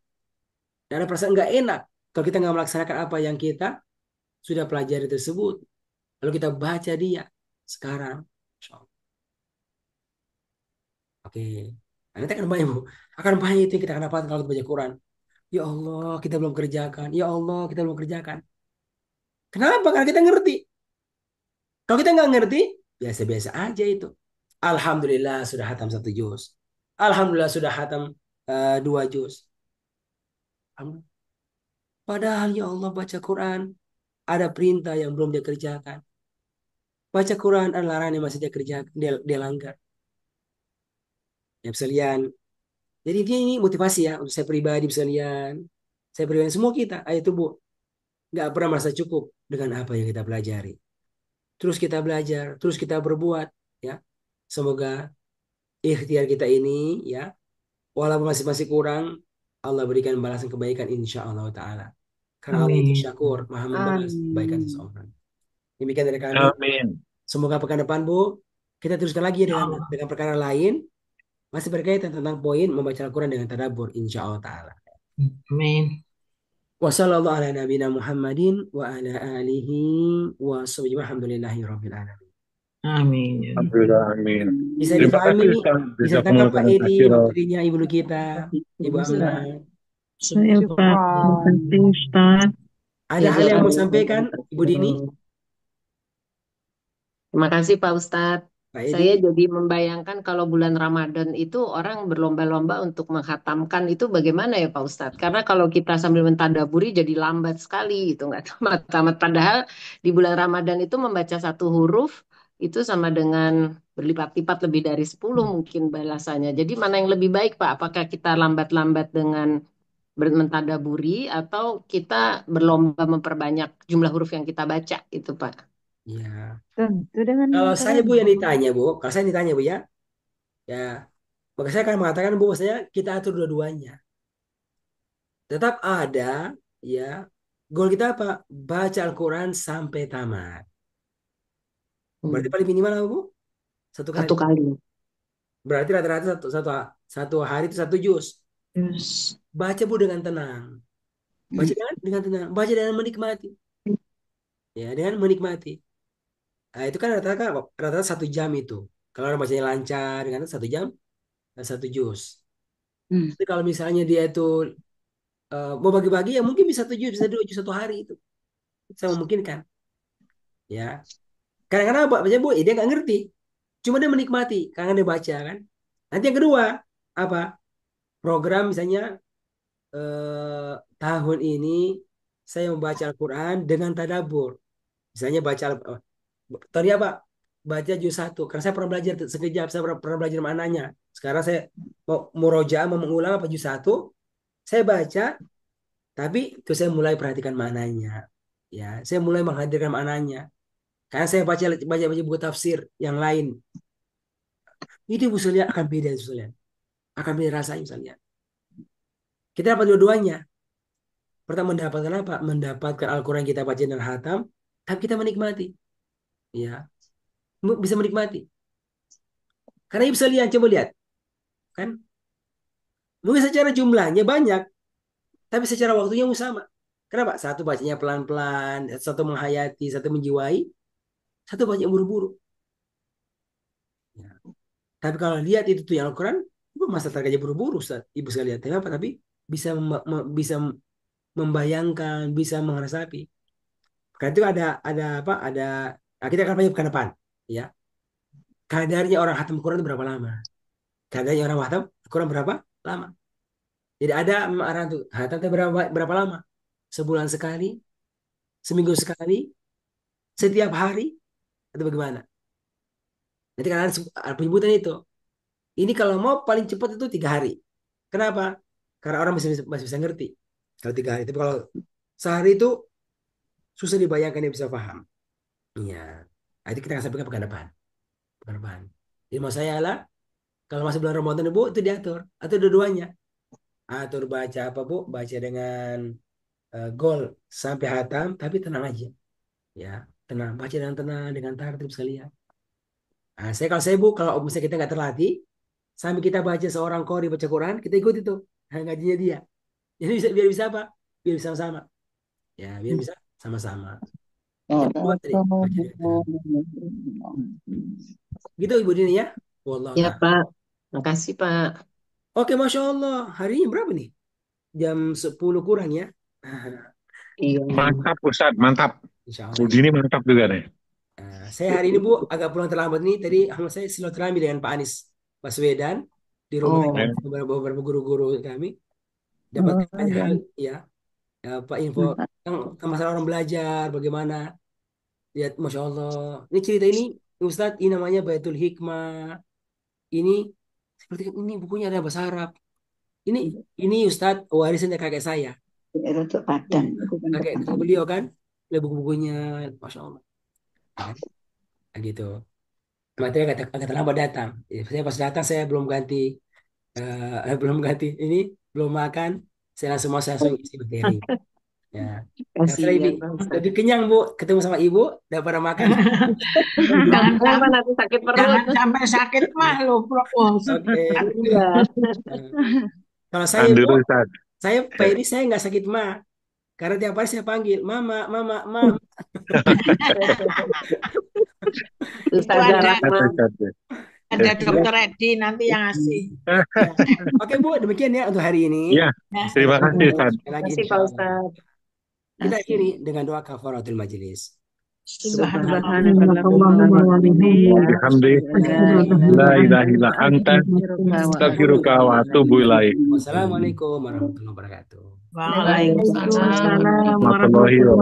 Dan ada perasaan nggak enak kalau kita nggak melaksanakan apa yang kita sudah pelajari tersebut. Lalu kita baca dia sekarang. Masya Allah. Oke. Nah, nanti akan banyak, Bu. Akan banyak itu yang kita akan dapatkan kalau kita baca Quran. Ya Allah, kita belum kerjakan. Ya Allah, kita belum kerjakan. Kenapa? Karena kita ngerti. Kalau kita nggak ngerti, biasa-biasa aja itu. Alhamdulillah sudah hatam 1 juz. Alhamdulillah sudah hatam 2 juz. Padahal ya Allah baca Quran ada perintah yang belum dia kerjakan. Baca Quran ada larangan yang masih dia kerjakan, dia langgar. Ya sekalian. Jadi ini motivasi ya untuk saya pribadi sekalian. Saya pribadi semua kita. Ayo tuh, Bu, nggak pernah merasa cukup dengan apa yang kita pelajari. Terus kita belajar, terus kita berbuat, ya. Semoga ikhtiar kita ini, ya, walaupun masih kurang, Allah berikan balasan kebaikan insya Allah Ta'ala. Karena Allah itu Amin. syakur, maha membalas kebaikan Amin. seseorang. Demikian dari kami. Amin. Semoga pekan depan, Bu, kita teruskan lagi dengan perkara lain, masih berkaitan tentang poin membaca Al-Quran dengan tadabbur insya Allah Ta'ala. Amin. Wassallallahu ala nabiyina Muhammadin wa ala alihi wa sahbihi alhamdulillahi rabbil alamin. Amin. Ya Rabbi. Alhamdulillah, amin. Bisa Terima kasih difahami, Ustaz. bisa tangkap Pak Jazakumullah Edi, khairan. materinya ibu kita, Ibu Amna. Saya Pak, terima kasih Ustaz. Ada hal yang mau Jazakallah. sampaikan, Ibu Dini? Terima kasih Pak Ustadz. Pak Edi? Saya jadi membayangkan kalau bulan Ramadan itu orang berlomba-lomba untuk menghatamkan itu bagaimana ya Pak Ustadz? Karena kalau kita sambil mentadaburi jadi lambat sekali gitu, nggak tamat-tamat. Padahal di bulan Ramadan itu membaca satu huruf itu sama dengan berlipat-lipat lebih dari 10 mungkin balasannya. Jadi mana yang lebih baik Pak? Apakah kita lambat-lambat dengan mentadaburi atau kita berlomba memperbanyak jumlah huruf yang kita baca itu Pak? Ya. Tentu dengan Kalau saya Bu yang tadabbur. ditanya Bu, kalau saya ditanya Bu ya, maka saya akan mengatakan Bu, saya kita atur dua-duanya. Tetap ada ya, goal kita apa? Baca Al-Quran sampai tamat. Berarti paling minimal apa Bu? Satu kali. Satu kali. Berarti rata-rata satu hari itu 1 juz. Yes. Baca Bu dengan tenang. Baca dengan tenang. Baca dengan menikmati. Ya, dengan menikmati. Nah, itu kan rata-rata 1 jam itu. Kalau orang bacanya lancar, dengan 1 jam, 1 juz. Tapi kalau misalnya dia itu mau bagi-bagi, ya mungkin bisa 7 juz, bisa 2 juz 1 hari itu. Saya memungkinkan. Ya. Kadang-kadang baca Bu, dia nggak ngerti. Cuma dia menikmati, karena dia baca kan. Nanti yang kedua, apa? Program misalnya tahun ini saya membaca Al-Quran dengan tadabbur. Misalnya tadi apa? Baca juz 1. Karena saya pernah belajar sekejap, saya pernah belajar maknanya. Sekarang saya mau murojaah, mau mengulang apa juz 1. Saya baca, tapi itu saya mulai perhatikan maknanya. Ya, saya mulai menghadirkan maknanya. Karena saya baca buku tafsir yang lain. Itu Bu sekalian akan beda Bu sekalian. Akan beda rasanya misalnya. Kita dapat dua-duanya. Pertama mendapatkan apa? Mendapatkan Al-Quran kita baca dan hatam, tapi kita menikmati. Ya, bisa menikmati. Karena ibu sekalian coba lihat, kan? Mungkin secara jumlahnya banyak, tapi secara waktunya sama. Kenapa? Satu bacanya pelan-pelan, satu menghayati, satu menjiwai, satu baca buru-buru. Ya. Tapi kalau lihat itu tuh yang Al-Quran, itu masa terkajak buru-buru, Ustaz. Ibu sekalian. Tapi apa? Tapi bisa bisa membayangkan, bisa mengeresapi. Karena itu ada apa? Nah, kita akan banyak ke depan, ya. Kadarnya orang hatam Quran itu berapa lama? Kadarnya orang hatam Quran berapa lama? Jadi ada orang tuh hatam itu berapa lama? Sebulan sekali, seminggu sekali, setiap hari, atau bagaimana? Nanti kan ada penyebutan itu. Ini kalau mau paling cepat itu 3 hari. Kenapa? Karena orang masih bisa ngerti. Kalau 3 hari. Tapi kalau sehari itu susah dibayangkan dia bisa paham. Iya. Nah, itu kita akan sampaikan pekan depan. Pekan depan. Jadi mau saya lah, kalau masih bulan Ramadan Bu, itu diatur. Atau dua-duanya. Atur baca apa Bu? Baca dengan goal sampai hatam, tapi tenang aja. Ya, tenang. Baca dengan tenang, dengan tertib sekalian. Nah, kalau saya Bu, kalau misalnya kita nggak terlatih, sambil kita baca seorang qori baca Quran, kita ikut itu. Ngajinya dia. Jadi biar bisa apa? Biar bisa sama-sama. Ya, biar bisa sama-sama. Yang kedua tadi, baca dengan tenang. Gitu Ibu Dini ya? Wallahu Ya ta'ala. Pak, makasih Pak. Oke, Masya Allah. Hari ini berapa nih? Jam 10 kurang ya? Iya. Mantap Ustaz, mantap. Insya Bu Allah. Dini mantap juga nih. Saya hari ini Bu agak pulang terlambat nih. Tadi saya silaturahmi dengan Pak Anies Baswedan di rumah beberapa guru-guru kami. Dapat banyak hal ya. Pak info tentang masalah orang belajar bagaimana. Lihat, Masya Allah. Ini cerita ini Ustadz, ini namanya Baitul Hikmah. Ini seperti ini bukunya ada bahasa Arab. Ini Ustadz warisan dari kakek saya. Kakek beliau kan, lihat buku-bukunya, Masya Allah. Nah, gitu. Materi agak terlambat datang. Saya pas datang saya belum ganti ini, belum makan. Saya langsung isi materi. Ya. Saya lebih kenyang Bu, ketemu sama Ibu daripada makan. Jangan nanti sakit perut. Jangan sampai sakit mah lo, Bro. Oke. Iya. Kalau saya Bu, Andul Ustaz. saya Pak Edi saya nggak sakit mah. Karena tiap hari saya panggil, Mama, Mama, Mama. Itu Ustazah ada Rahma. ada Dokter Edi nanti yang ngasih. Oke Bu, demikian ya untuk hari ini. Iya, terima kasih Ustaz. Sekali lagi Terima kasih Pak insyaallah. Ustadz. Kita akhiri dengan doa kafaratul majelis. Subhanakallahumma wa bihamdika Bihamdi, la ilaha illa anta, astaghfiruka wa atubu ilaik. Wassalamualaikum warahmatullahi wabarakatuh. Waalaikumsalam. Waalaikumsalam Warahmatullahi wabarakatuh.